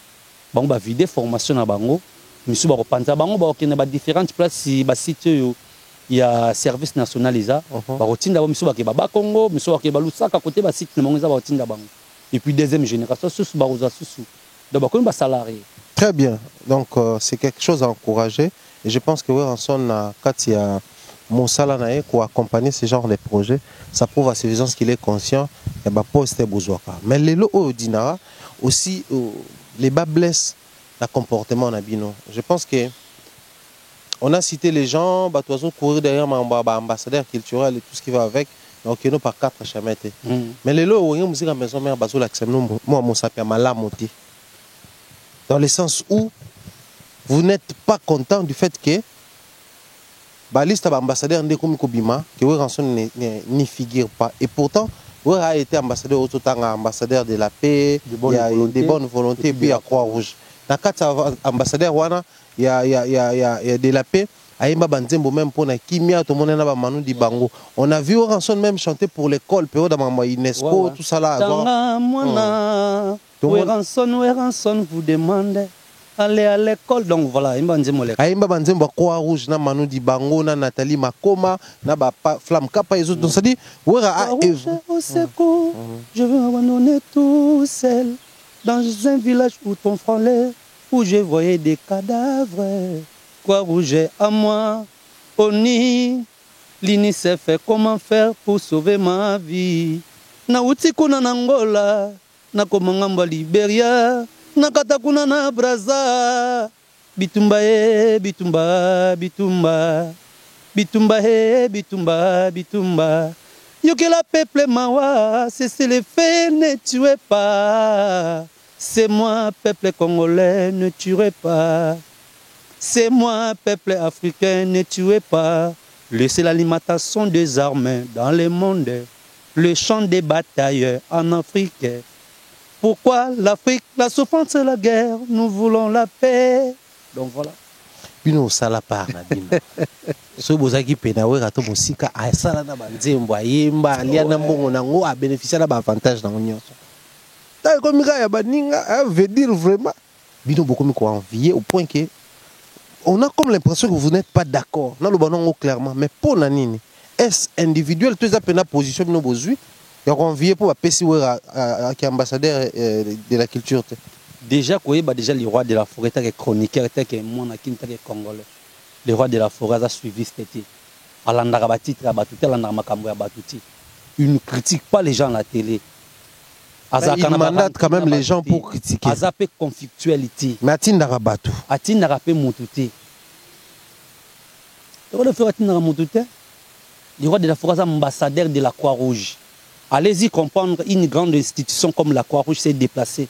Bango ba vider formation na bango. Misu ba ko panza bango ba okene ba différentes places ba site yo. Il y a service national isa ba rotinda ba misu ba ke ba Congo misu ba ke ba Lusaka côté ba site na bango za ba rotinda bango et puis deuxième génération sous ba roza sous donc ba ko ba salarié. Très bien, donc c'est quelque chose à encourager et je pense que Ranson a Katia Monsala nae pour accompagner ce genre de projets ça prouve à suffisance qu'il est conscient et ba poste bozoaka mais les lots au dinara aussi les bas blessent le comportement nabino. Je pense que on a cité les gens, bah, toi, courir derrière un ambassadeur culturel et tout ce qui va avec, donc il n'y a pas 4 chemins. Mais les lots, on a musique à la maison, mais moi, mon sapien m'a la monté. Dans le sens où vous n'êtes pas content du fait que la liste d'ambassadeurs n'est comme Kobima, que Ranson n'y figure pas. Et pourtant, vous avez été ambassadeur autant ambassadeur de la paix, il y a des bonnes volontés, puis il y a Croix-Rouge. Dans 4 ambassadeurs, il y a de la paix. Aïmba Banzembo même pour na kimia tout le monde na ba manu di bango. On a vu Ranson même chanter pour l'école période dans UNESCO tout ça là. Ranson vous demande aller à l'école donc voilà Aïmba Banzembo Croix-Rouge na manu di bango na Nathalie Makoma na ba Flamme Kapa et autres donc ça dit au secours je veux abandonner tout seul dans un village où ton frère où je voyais des cadavres. Quoi rouge à moi, Oni, l'UNICEF fait comment faire pour sauver ma vie. Na utikuna na Angola, na komangamba Liberia, na katakuna na Brazza. Bitumba bitumba, bitumba, bitumba bitumba, bitumba. Yo que la peuple mawa, c'est le fait, ne tuez pas. C'est moi, peuple congolais, ne tuez pas. C'est moi, peuple africain, ne tuez pas. Laissez l'alimentation des armes dans le monde, le champ des batailles en Afrique. Pourquoi l'Afrique, la souffrance et la guerre, nous voulons la paix. Donc voilà. Bino sala par na bino. So bozaki penawe rato musika asala na banzembo ayemba alia na mbongo nango a bénéficier na ba avantage na nyonso. Ta ko mika ya baninga veut dire vraiment bino beaucoup me ko envier au point que on a comme l'impression que vous n'êtes pas d'accord. Na lo banongo clairement mais pour na nini est individuel tous appena position bino bozui ya ko envier pour ba pesi wera qui ambassadeur de la culture. Déjà, déjà le roi de la forêt, qui est chroniqueur, qui est mon qui est congolais. Le roi de la forêt a suivi cet été. Il ne critique pas les gens à la télé. Il mandate quand même les gens pour critiquer. Il a conflictualité. Mais il n'a pas tout. Il n'a pas tout. Le roi de la forêt est ambassadeur de la Croix-Rouge. Allez-y comprendre, une grande institution comme la Croix-Rouge s'est déplacée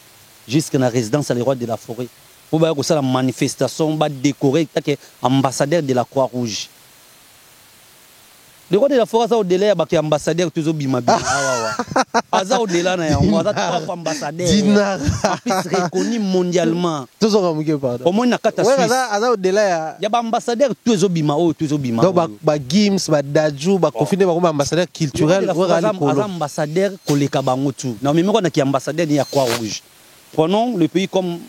jusqu'à la résidence à le roi de la forêt. Pour que la manifestation va décorer ambassadeur de la Croix-Rouge. Le roi de la forêt a au-delà de ambassadeur toujours bimabi. Aza au-delà na yango, aza trois ambassadeurs. Dinar. Reconnu mondialement. Toujours en muke pardon. Au moins na kata Suisse. Aza au-delà ya ba ambassadeur toujours bima o toujours bima. Donc ba Gims, ba Daju, ba confiner ba ambassadeur culturel, aza ambassadeur koleka bango tout. Na même na ki ambassadeur ni ya Croix-Rouge. Prenons le pays comme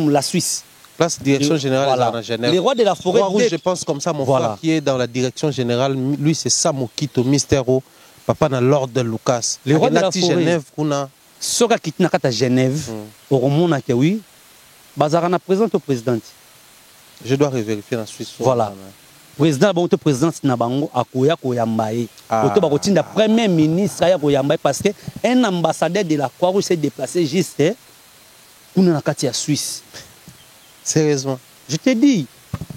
la Suisse. Place direction générale voilà. À Genève. Les rois de la forêt. Rouge, je pense comme ça, mon frère qui est dans la direction générale, lui c'est Samokito, Mystero, papa dans l'ordre de Lucas. Les rois de la forêt. Genève, kuna. Soka qui n'a qu'à Genève, au Romona que oui, Bazarana présente au président. Je dois revérifier en Suisse. Voilà. Président, bon, le président Nabango, Akoya Koyambaye. Le premier ministre Aya Koyambaye parce qu'un ambassadeur de la Croix-Rouge s'est déplacé juste pour la Katia Suisse. Sérieusement. Je te dis,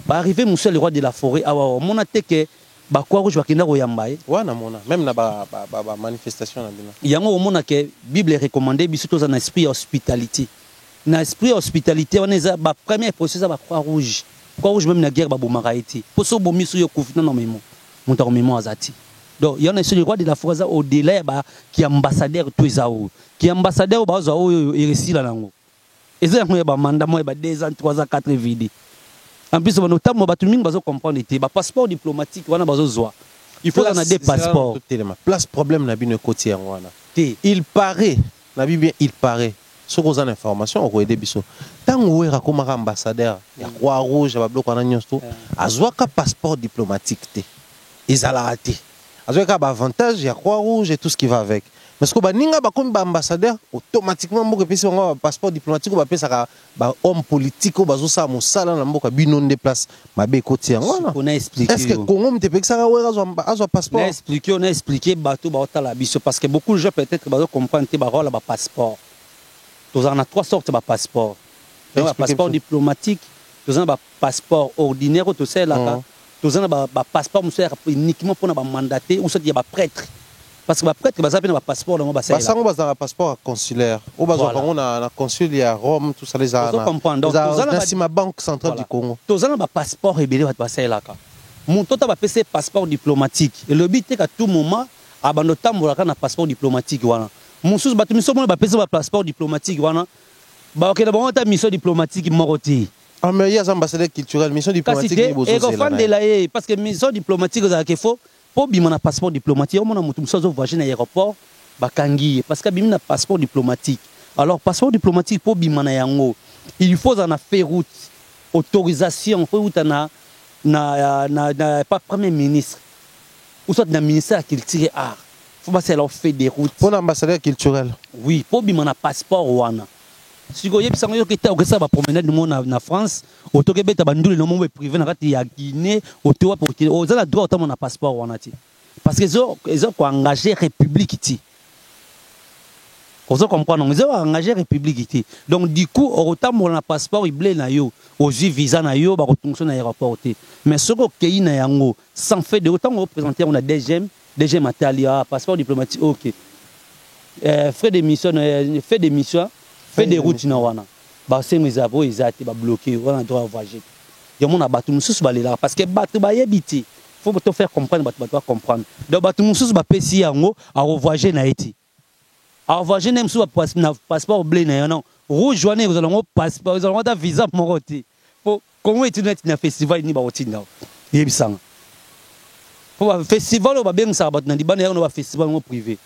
arriver monsieur le roi de la forêt, mon attaque que la Croix-Rouge va kina Koyambaye. Ouais, même dans la manifestation. Il y a un moment que la Bible est recommandée, surtout dans l'esprit hospitalité. Dans l'esprit hospitalité, on est la première processus de la Croix-Rouge. Croix-Rouge même la guerre ba bomaka été pour ça bomi sur yo kufina no memo monta memo azati donc il y en a sur le roi de la forêt au-delà ba qui ambassadeur tout ezao qui ambassadeur ba zo oyo iresi la nango eza mo ba mandat mo ba 2 ans 3 ans 4 vidi en plus on notamment ba tout mingi bazo comprendre été ba passeport diplomatique wana bazo zoa il faut en a des passeports place problème na bino côté wana il paraît na bien il paraît ce qu'on a l'information on aider biso tant où est comme ambassadeur ya Croix-Rouge ba bloc wana nyonso azwa ka passeport diplomatique té ezala té azwa ka avantage ya Croix-Rouge et tout ce qui va avec parce que ba ninga ba comme ba ambassadeur automatiquement mboka pesi nga passeport diplomatique ba pesa ba homme politique ba zo sa mosala na mboka bino nde place mabe côté wana on a expliqué est-ce que Congo mte pekisa nga wera azwa passeport on a expliqué bato ba otala biso parce que beaucoup de gens peut-être ba comprendre té ba rôle ba passeport. Nous avons 3 sortes de passeports. Nous avons un passeport diplomatique, nous avons un passeport ordinaire, nous avons un passeport uniquement pour nous mandater, ou soit il y a un prêtre. Parce que le prêtre, il y a un passeport dans le passeport. Il y a un passeport consulaire. Il y a un consul à Rome, tout ça. Il y a la Banque centrale du Congo. Nous avons un passeport et il y a un passeport. Mon total va passer passeport diplomatique. Et le but est qu'à tout moment, avant de temps, on a un passeport diplomatique. Mon sous bâtiment va passer un passeport diplomatique. Bah ok, d'abord on a mission diplomatique moroti. Ah mais il y a un ambassadeur culturel, mission diplomatique. Parce que mission diplomatique il faut pour bien un passeport diplomatique. On a mutu muso voyager à l'aéroport, bakangi parce que bien un passeport diplomatique. Alors passeport diplomatique pour bien na yango, il faut en faire route, autorisation, faut route na pas premier ministre. Ou soit na ministère de la culture et art. Faut pas leur faire des routes. Pour l'ambassadeur culturel. Oui, pour bien un passeport wana. Si vous avez ça va promener du monde en France, auto que beta bandule no monde privé na kati ya Guinée, auto pour que aux a droit autant un passeport wana ti. Parce que ils ont engagé république ti. Vous comprenez, ils ont engagé république ti. Donc du coup, autant mon passeport il blé na yo, aux visa na yo ba retonction na aéroport ti. Mais ce que pays na yango sans fait de autant représenter on a DG Matalia, passeport diplomatique, ok. Frais d'émission, fait des routes na wana. Ba c'est mes avos ils a été bloqués, on a droit à voyager. Il y a mon abattu nous sous là parce que battu ba yebiti. faut te faire comprendre bato comprendre donc bato mususu ba pesi yango a voyager na eti a voyager nem sous passeport bleu na non rouge jaune vous allons passeport vous allons ta visa moroté pour comment est net na festival ni ba otinda yebisanga pour festival ba bien ça bato na libana na ba festival mo privé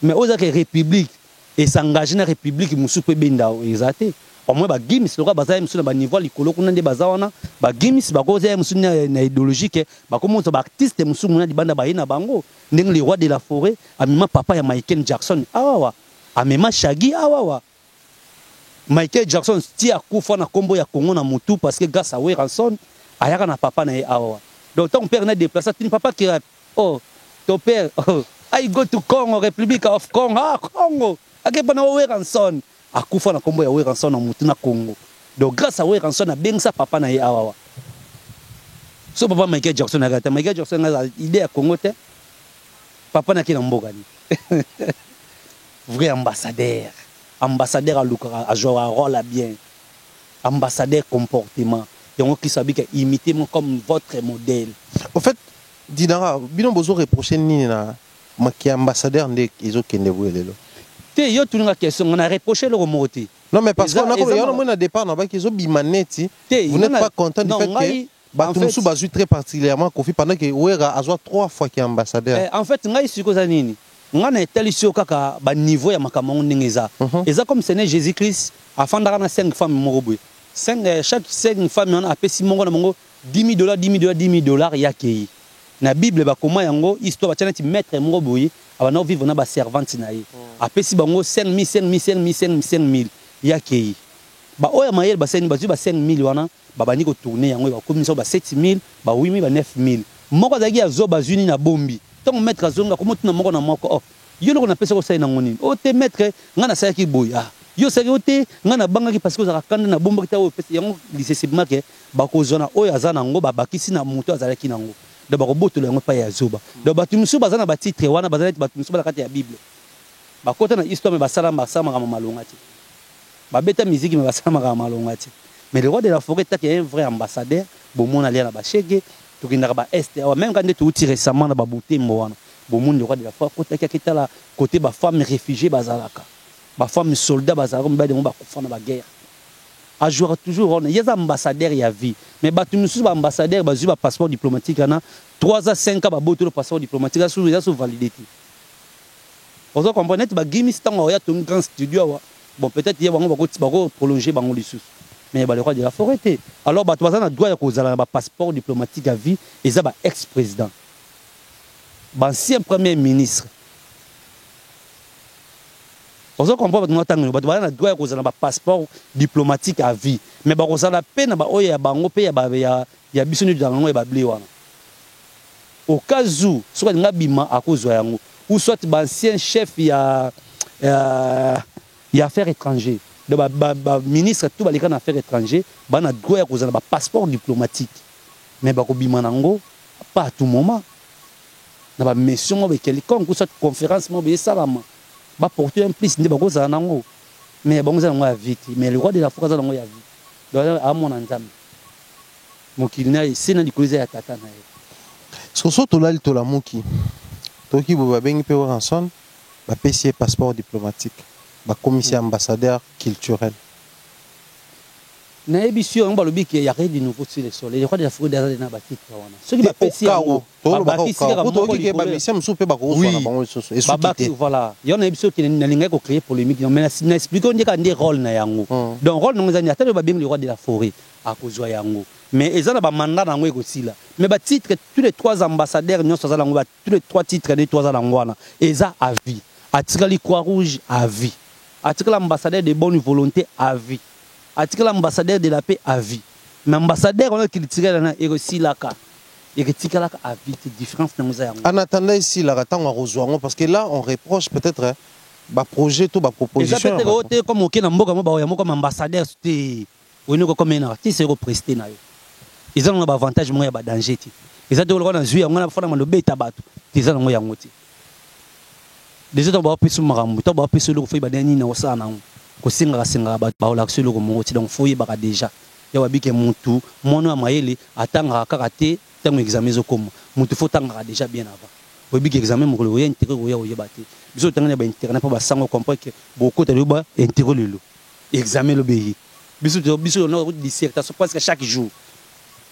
mais aux que république et s'engager na république mususu pe benda exacté au moins ba gims loka baza musu na ba niveau likolo kuna nde baza wana ba gims ba koza musu na idéologique ba komonza ba artiste musu muna libanda ba ina bango ndenge le roi de la forêt amima papa ya Michael Jackson awawa amema Shaggy awawa Michael Jackson ti akufa na kombo ya Congo na mutu parce que grâce à Weranson ayaka na papa na awawa donc ton père na déplacé tin papa qui oh ton père oh, I go to Congo Republic of Congo ah Congo akepa na Weranson akufa na kombo ya Weranson na mutu na Congo donc grâce à Weranson na bengsa papa na awawa so papa Michael Jackson agata Michael Jackson a idée ya Congo te papa na kina mboka ni vrai ambassadeur à Luka à jouer un rôle bien ambassadeur comportement donc qui s'habille que imiter comme votre modèle en fait Dinara bino bozo reprocher ni na maki ambassadeur ndé izo kende vuelelo te yo tunga question on a reproché le remoti non mais parce qu'on a comme on a départ na ba kizo bimaneti vous n'êtes pas content du fait que Batumsu bazu très particulièrement Kofi pendant que Wera a joué 3 fois qui est ambassadeur en fait ngai siko za nini ngana etalisi kaka ba niveau ya makambo ndengeza eza comme c'est Jésus Christ afandaka na 5 femmes moroboy 5 chaque 5 femmes on a pesi mongo na mongo $10,000 yakei na Bible ba koma yango histoire ba tchanati maître moroboy abana vivre na ba servante na ye apesi bango 5,000 yakei ba oya mayel ba seni bazu ba 5,000 wana babani ko tourner yango ba komisa ba 7,000 ba 8,000 ba 9,000 moko zaki ya zo bazuni na bombi tant maître azonga comment tu na moko na moko oh yo loko na pesa ko sai na ngoni o te maître ngana sai ki boya yo sai o te ngana bangaki parce que za kanda na bomba kita o pesa yango lycée make ba ko zona oyo azana ngo ba bakisi na muto azalaki nango de ba ko botola yango pa ya zoba de ba tumusu bazana ba titre wana bazana ba tumusu ba kati ya Bible ba kota na histoire me basala masama kama malonga ti ba beta musique me basala kama malonga ti mais le roi de la forêt ta qui est un vrai ambassadeur bon mon aller na ba chege tukindaka ba est même quand tu uti récemment na ba butembo wana bon monde le roi de la forêt kota ki kitala côté ba femmes réfugiées bazalaka ba femmes soldats bazalaka ba de ba kufa na ba guerre a jouer toujours on yeza ambassadeur ya vie mais ba tumusu ba ambassadeur ba ba passeport diplomatique na 3 à 5 ba boto le passeport diplomatique sous validité on doit comprendre ba gimis tango ya ton grand studio bon peut-être y a bango ba prolonger bango lisusu mais le roi de la forêt alors bah tu vas droit ya kozala ba passeport diplomatique à vie et ça ba ex-président ba ancien premier ministre on se comprend ba tango ba tu vas droit ya kozala ba passeport diplomatique à vie mais ba kozala pe na ba oya ya bango pe ya bisoni dans ngo ba bli wana au cas où soit ngabima akozwa yango ou soit ba ancien chef ya affaires étrangères de ministre tout balika na affaires étrangères bana droit ya kozala ba passeport diplomatique mais ba ko bima nango pas à tout moment na ba mission ba quelconque ou soit conférence mo be salama ba porter un plus ndé ba kozala nango mais ba ngozala ngo ya vite mais le roi de la forêt za nango ya vite donc a mon nzambe mokili na sena dikoliza ya tata na ye soso tolali tolamuki toki bo ba bengi pe ranson ba pesi passeport diplomatique ba commissaire ambassadeur culturel na émission on balobi ki ya rien de nouveau sur le soleil le roi de la forêt d'aza na ba titre wana ce qui ba pesi ba ki ba mission msupe ba ko na bango soso et ba voilà il y a émission qui na linga ko créer polémique mais na explique on dit ka ndi rôle na yango donc rôle ngo zani atale ba bim le roi de la forêt a kozwa yango mais ezana ba mandat nango ekosila mais ba titre tous les 3 ambassadeurs nyonso za lango ba tous les 3 titres des 3 za lango wana eza à vie atikali Croix-Rouge à vie article ambassadeur de bonne volonté à vie article ambassadeur de la paix à vie mais ambassadeur on a critiqué là et aussi là et critiqué là à vie différence dans nous en attendant ici là attend à rejoindre parce que là on reproche peut-être ba projet tout ba proposition peut-être comme OK na mboka mo ba ya comme ambassadeur c'était on comme un artiste ko prester na yo ils ont un avantage mo ya ba danger ti ils ont le na zui on a fona malobe tabatu ils ont ya ngoti déjà on va pesu marambu to ba pesu le fo ba dani na osana ko singa ba ola kuselo ko moti donc fo ba déjà ya wabike muntu mono ya mayele atanga kakate tant examen zo comme mutu faut tanga déjà bien avant obi que examen mo ko yé intérêt ko ya bati biso tanga ba intérêt na pas ba sango comprendre que beaucoup de ba intérêt lelo examen lo beyi biso no dissertation presque chaque jour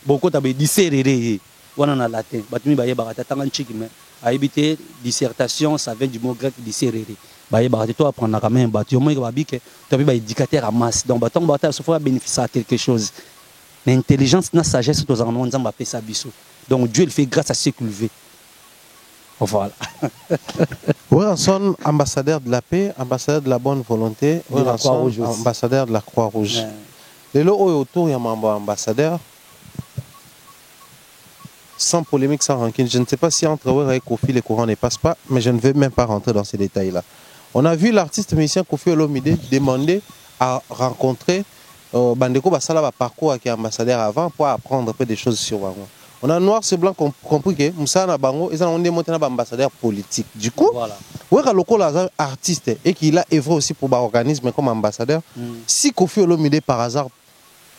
beaucoup ta be disserrer wana na latin batumi ba yeba ta tanga nchiki mais a éviter dissertation ça vient du mot grec disserrer ba yeba toi apprendre quand même ba tu au moins ba bi que tu ba éducateur à masse donc ba tanga ba ta faut bénéficier à quelque chose l'intelligence na sagesse tous en nzamba pe sa biso donc Dieu le fait grâce à ce qu'il veut. Voilà. Weranson, ambassadeur de la paix, ambassadeur de la bonne volonté, ambassadeur de la Croix-Rouge. Les lots autour, il y a un ambassadeur. Sans polémique, sans rancune. Je ne sais pas si entre Wera et Kofi, les courants ne passent pas, mais je ne vais même pas rentrer dans ces détails-là. On a vu l'artiste musicien Kofi Olomide demander à rencontrer Bandeko Basala parcours qui est ambassadeur avant pour apprendre un peu des choses sur Wango. On a noir sur blanc compris que Moussa Nabango est un ambassadeur politique. Du coup, Wera Loko est un artiste et qu'il a œuvré aussi pour l'organisme comme ambassadeur. Si Kofi Olomide par hasard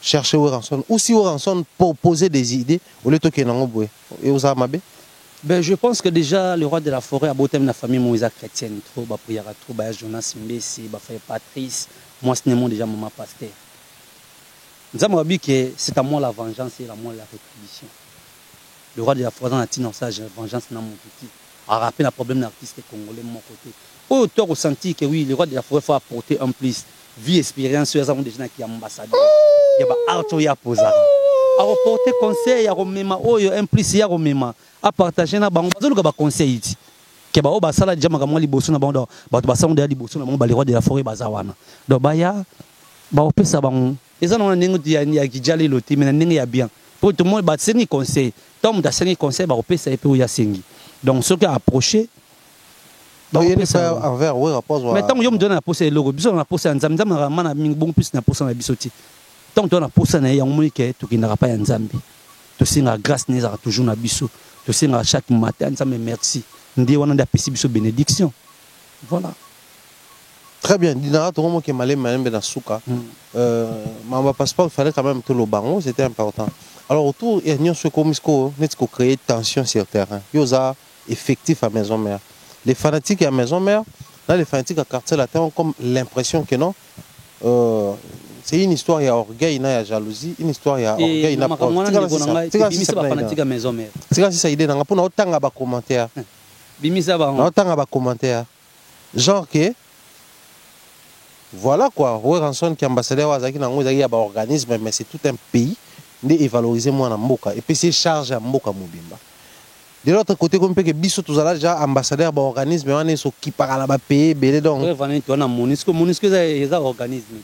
chercher Weranson ou si Weranson proposer des idées au lieu de Kenangoboué et aux Amabe. Ben, je pense que déjà le roi de la forêt a beau thème la famille Moïse chrétienne trop ba prière trop ba Jonas Mbesi ba frère Patrice moi ce n'est déjà maman pasteur. Nous avons dit que c'est à moi la vengeance et à moi la rétribution. Le roi de la forêt a dit non ça vengeance n'a mon petit a rappelé le problème d'artiste congolais de mon côté. Autant ressenti que oui le roi de la forêt faut apporter un plus vie expérience sur les gens qui ambassadeur. Il y a art ya posara a reporter conseil ya romema oyo implice ya romema a partager na bango bazoluka ba conseil iti ke ba o ba sala jama kamwa liboso na bango ba to basango de liboso na bango ba les rois de la forêt bazawana donc ba ya ba opesa bango eza na ndenge ya kijali loti mais ndenge ya bien pour tout le monde ba sengi conseil tom da sengi conseil ba opesa et puis ya sengi donc ce qui a approché donc il est envers oui rapport mais tant yo me donne la pose logo biso na pose nzam nzam na mana mingi bon plus na pose na bisoti. Tant que tu as posé na yamoni que tu n'auras pas un zambi. Tu sais la grâce n'est toujours na biso. Tu sais chaque matin ça me merci. Ndi wana da pesi biso bénédiction. Voilà. Très bien. Dinara to mo ke malé malé na souka. Mamba passeport il fallait quand même tout le bango, c'était important. Alors autour il y a une chose comme isko netko créer tension sur terrain. Yoza effectif à maison mère. Les fanatiques à maison mère, là les fanatiques à quartier latin ont comme l'impression que non c'est une histoire, il y a orgueil, il y a jalousie, une histoire, il y a orgueil, il y a commentaire. Genre que, voilà quoi, Weranson qui est ambassadeur, il y a un organisme, mais c'est tout un pays, il est valorisé moins en Mboka, et puis c'est chargé en Mboka Mobimba. De l'autre côté, comme que Bissot, tout ça, déjà ambassadeur, organisme, on est sur qui parle à la paix, donc. Monisco, c'est un organisme.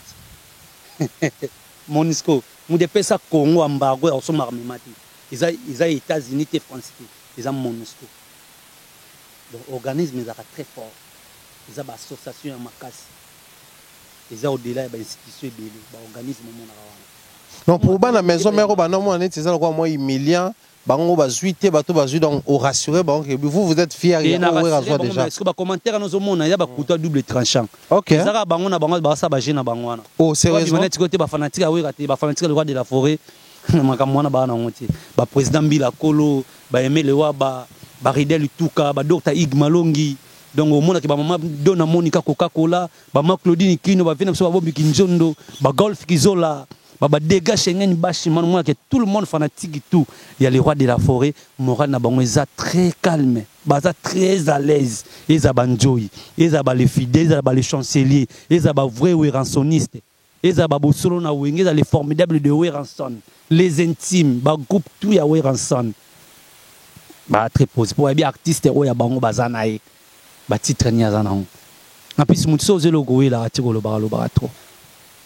Monisco, nous dépêchons Congo, embargo, on s'en arme mati. Ils ont États-Unis et France, ils ont Monisco. Donc l'organisme est très fort. Ils ont une association à Makas. Ils ont au-delà une institution et un organisme. Donc pour la maison mère, on est moins humiliant. Bango bazuité bato bazu donc au rassurer vous êtes fiers il y a raison déjà est-ce que ba commentaire nous omona il y a ba couteau double tranchant OK ça bango na bango ba sa ba jena bango wana oh sérieusement ba côté ba fanatique a wira ba fanatique le roi de la forêt makamwana ba na ngoti ba président Bila Kolo ba aimer le wa ba Ridel Tuka ba docteur Ig Malongi donc omona ke ba mama Dona Monica Coca-Cola ba ma Claudine Kino ba vina so ba Bobby Kinzondo ba Golf Kizola Baba dégage Schengen bashi moi que tout le monde fanatique et tout il y a les rois de la forêt moral na bango eza très calme baza très à l'aise ils a banjoy ils a les fidèles ils a les chanceliers ils a vrai Weransoniste ils a bosolo na wenge ils a les formidables de Weranson les intimes ba groupe tout ya Weranson ba très pose pour bien artiste o ya bango bazana e ba titre ni azana na pisi mutso zelo goe la atikolo ba trop.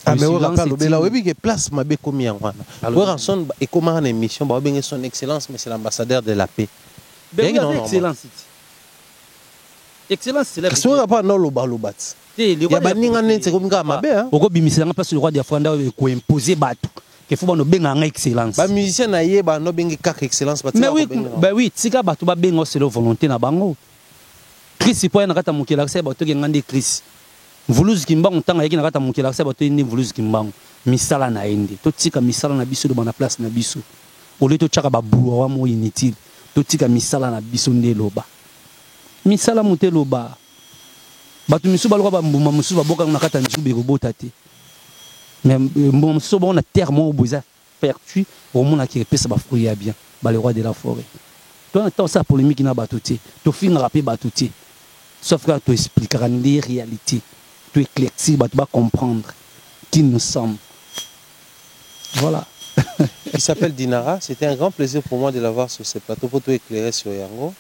Ah mais on rappelle mais là oui que place m'a bé commis en wana. Weranson et comment en émission ba bien son excellence mais c'est l'ambassadeur de la paix. Ben excellence. Excellence c'est la. Qu'est-ce qu'on pas non lo bat. Il y a baninga nete comme nga mabe hein. Oko bimisa nga place le roi de Afanda ko imposer batu. Que faut no benga nga excellence. Ba musicien na ye ba no benga kaka excellence ba. Mais oui ben oui tika batu ba benga c'est la volonté na bango. Chris po na kata mukela sa ba to ngande Chris. Vuluzi kimbango tanga yaki na kata mukela sa bato indi vuluzi kimbango misala na ende to tika misala na biso do bana place na biso au lieu de tchaka ba boulot mo inutile to tika misala na biso nde loba misala mote loba batu misu ba loba mbuma musu ba boka na kata misu be robota te mais mbuma musu ba na terre mo boza pertu au monde qui repese ba fruit ya bien ba le roi de la forêt toi ça polémique na batuti to finga rapé batuti sauf que tu expliqueras les réalités tu éclaircis tu vas comprendre qui nous sommes. Voilà. Il s'appelle Dinara. C'était un grand plaisir pour moi de l'avoir sur ce plateau pour tout éclairer sur Yango.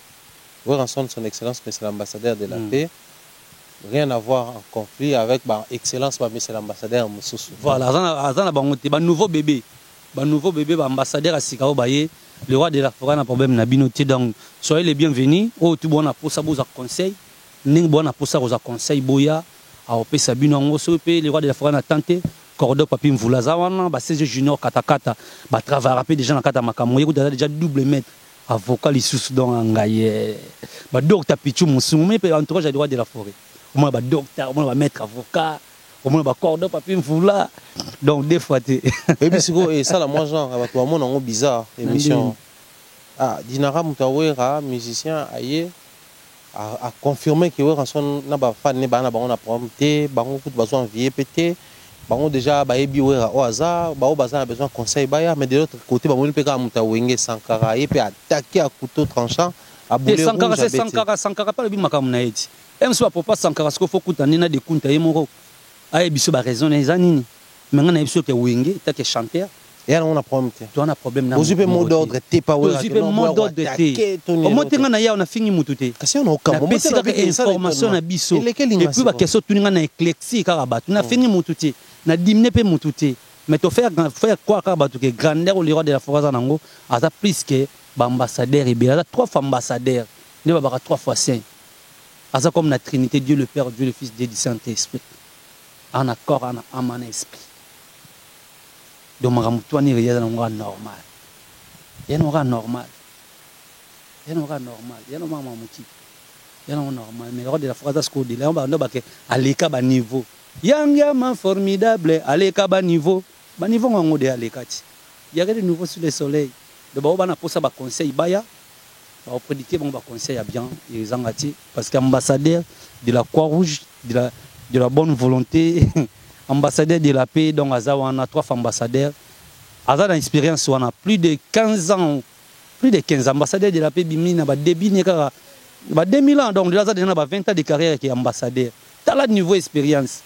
Voir ensemble son excellence, mais c'est l'ambassadeur de la paix. Rien à voir en conflit avec excellence, mais c'est l'ambassadeur Moussoussou. Voilà, un nouveau bébé. Un nouveau bébé, ambassadeur à Sikao Baye. Le roi de la forêt n'a problème, n'a binoté. Donc, soyez les bienvenus. Oh, tout bon, pour ça, vous a conseil. Ning bon, pour ça, vous a conseil. Boya. A Sabino le roi de la forêt a tenté cordo papi mvulaza wana ba 16 junior katakata ba travailler rapide déjà na kata makambo yeko déjà double maître avocat lisusu donc ngaye ba docteur pichu musumu pe entourage du roi de la forêt au moins ba docteur au moins ba maître avocat au moins ba cordo papi mvula donc des fois et puis et ça la moi genre ba to mona ngo bizarre émission Dinara Moutawera musicien aye a confirmé que ouais rançon na ba fan ne ba na ba on a prompté ba on tout besoin vieux pété ba on déjà ba ebi ouais au hasard ba on a besoin conseil ba ya mais de l'autre côté ba on peut ka muta wenge Sankara et puis attaquer à couteau tranchant à bouler Sankara c'est Sankara pas le bin makam na eti même soit pour pas Sankara ce qu'il faut kuta nina de kunta yemoko ay biso ba raison les anini mais ngana biso ke wenge ta ke chanteur. Et on a problème. Tu as un problème. Vous avez mot d'ordre, t'es pas ouais. Vous avez mot d'ordre, t'es. Comment t'es ngana ya on a fini mututé. Kasi on a aucun moment. C'est information na biso. Et puis ba question tu ngana éclairci karabat. Tu na fini mututé. Na diminuer pe mututé. Mais tu faire quoi karabat que grandeur au roi de la forêt nango. Asa plus que ambassadeur et bien 3 fois ambassadeur. Ne ba 3 fois saint. Asa comme la Trinité Dieu le Père, Dieu le Fils, Dieu le Saint-Esprit. En accord en âme en esprit. Donc, je suis normal. Il y a normal. Il y a normal. Il y a normal. Mais le roi de la phrase, c'est qu'il y a l'écart bas niveau. Il y a un formidable à l'écart bas niveau. Bas niveau, on est à l'écart. Il y a des nouveaux sur le soleil. Donc, on a pour ça un conseil. On prédit un conseil à bien. Parce qu'ambassadeur de la Croix-Rouge, de la bonne volonté. Ambassadeur de la paix, donc on a 3 ambassadeurs. Aza a l'expérience, on a plus de 15 ans, plus de 15 ambassadeurs de la paix, bimina, début, 2000 ans, donc là, on a 20 ans de carrière qui est ambassadeur. Tu as le niveau expérience.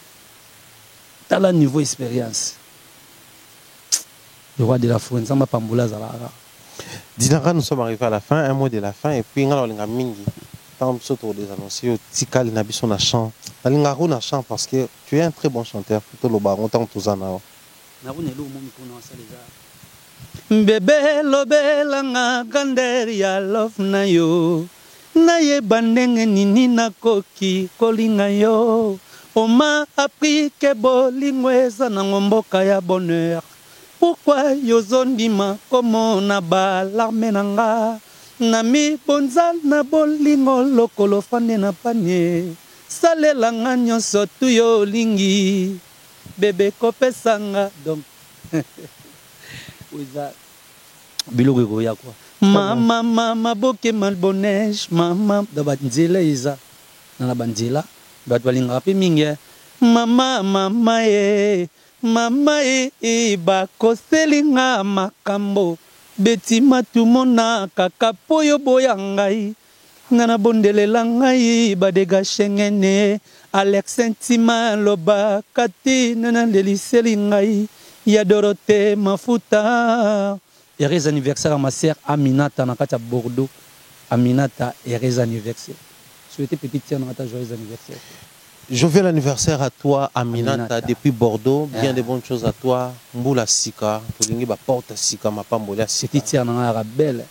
Le roi de la forêt, ça m'a pas mboula Zalara. Dinara, nous sommes arrivés à la fin, un mot de la fin, et puis on a mingi. Tant que des annoncés, Tikal Nabiso na chant. Talingaru na chant parce que tu es un très bon chanteur. Plutôt le baron, tant que tu en as. Bébé lobelanga ganderia love na yo. Na ye bandenge nini na koki kolinga yo. Oma appris que bolingweza na ngomboka ya bonheur. Pourquoi yozondima comme na balarme nanga. Nami bonzal na bolingo lokolo fane na panie salela nga nyonso tu yo lingi bébé kopesanga donc oza biloko ekoya kwa mama boke malbonneige mama da banzela eza na banzela bato balingaka mpe mingi mama e bakoselinga makambo beti matumona kaka poyo boya ngai ngana bondelela ngai badega shengene Alex Intima loba kati nana leliseli ngai ya Dorothée Mafuta. Heureux anniversaire à ma sœur Aminata na kati Bordeaux. Aminata, heureux anniversaire. Souhaitez petite sœur Nata joyeux anniversaire. Joyeux anniversaire à toi, Aminata, depuis Bordeaux. Bien de bonnes choses à toi. Mboula Sika, Tolingi ba porte Sika, ma pambola Sika. Petite sœur Nana belle.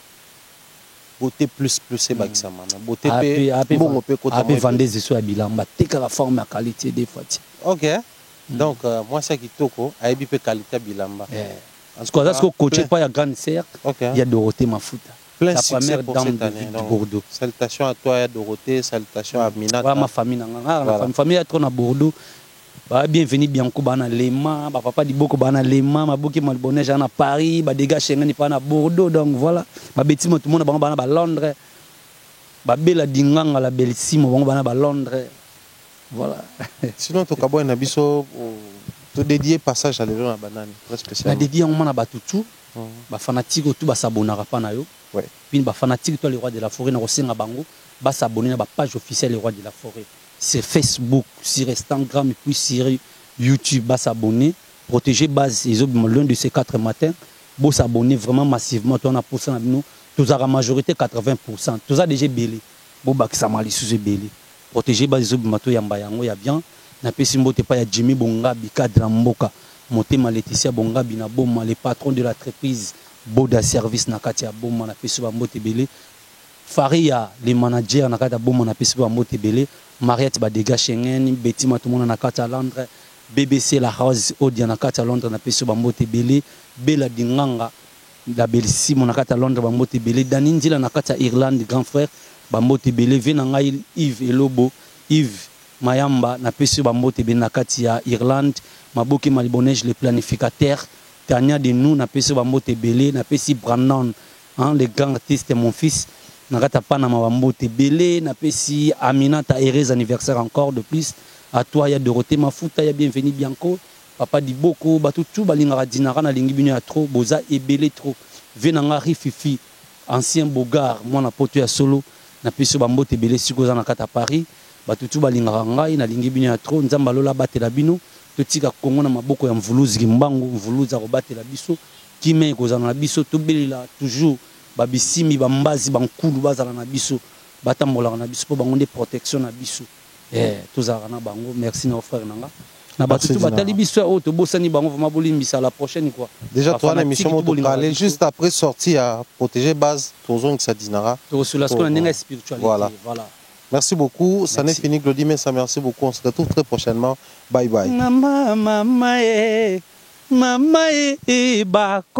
Beauté plus c'est bakisa mana. Beauté pe bon pe côté. Après vendre des sous à Bilamba, t'es la forme à qualité des fois. OK. Donc moi c'est qui toko, aibi pe qualité Bilamba. En tout cas, parce que coaché pas ya grande sœur, il y a Dorothée Mafuta. Plein succès pour cette année. Bordeaux. Salutations à toi, Dorothée. Salutations à Aminata. Voilà ma famille. Ma famille est trop à Bordeaux. Bah bienvenue Bianco bana Lema, bah papa di boko bana Lema, ma boki malbonné à Paris, bah dégâts Schengen ni pas na Bordeaux donc voilà. Bah beti mo tout le monde bana Londres. Bah bela dinganga la bellissimo bana Londres. Voilà. Sinon to kabo na biso to dédier passage à l'événement banane très spécial. Bah dédié on mana batutu. Bah fanatique tout bah s'abonnera pas na yo. Ouais. Puis bah fanatique toi les rois de la forêt na kosenga bango, bah s'abonner na ba page officielle les rois de la forêt. Sur Facebook, sur Instagram et puis sur YouTube, bah s'abonner, protéger base l'un de ces 4 matins, bah s'abonner vraiment massivement, toi on a poussé nous, tous à la majorité 80%, tous à déjà belé, bah qui ça m'a sous belé, protéger base mato yamba yango ya bien, na pesi mbote pas ya Jimmy Bonga bikadra mboka, monter ma Laetitia Bonga bina boma les patrons de l'entreprise Boda Service na kati ya boma na pesi ba mbote belé. Faria les managers na kata boma na pesi ba mbote belé. Mariette ba dégâts Schengen, Betty Matumona na kata Londres, BBC La Rose Odia na kata Londres na pesi ba mbote belé, Bela Dinganga la Bellissimo na kata Londres ba mbote belé, Daninzila na kata Irlande grand frère ba mbote belé, Venanga Yves Elobo, Yves Mayamba na pesi ba mbote belé na kati ya Irlande, Maboki Malibonège le planificateur, Tania de nous na pesi ba mbote belé, na pesi Brandon hein, le grand artiste mon fils. Nakata pana mawambote belé na pesi Amina ta heureux anniversaire encore de plus à toi ya Dorothée Mafuta ya bienvenue Bianco papa di boko batutu balinga dinara na lingi bino ya trop boza ebelé trop venanga rififi ancien bogar mwana poto ya solo na pesi bambote belé sikoza na kata Paris batutu balinga ngai na lingi bino ya trop nzamba lola batela bino totika Kongo na maboko ya mvuluzi mbangu mvuluza ko batela biso kime kozana na biso to belela toujours babisimi bambazi bankulu bazala na biso batambola na biso po bango de protection na biso tozala na bango merci na frère nanga na batutu batali biso o to bosani bango vraiment bolimbisa la prochaine quoi déjà toi l'émission moto parler juste après sortie à protéger base tozong sa dinara to sur la scola ninga spiritualité voilà merci beaucoup ça n'est fini Claudie mais ça merci beaucoup on se retrouve très prochainement bye bye mama mama mama ba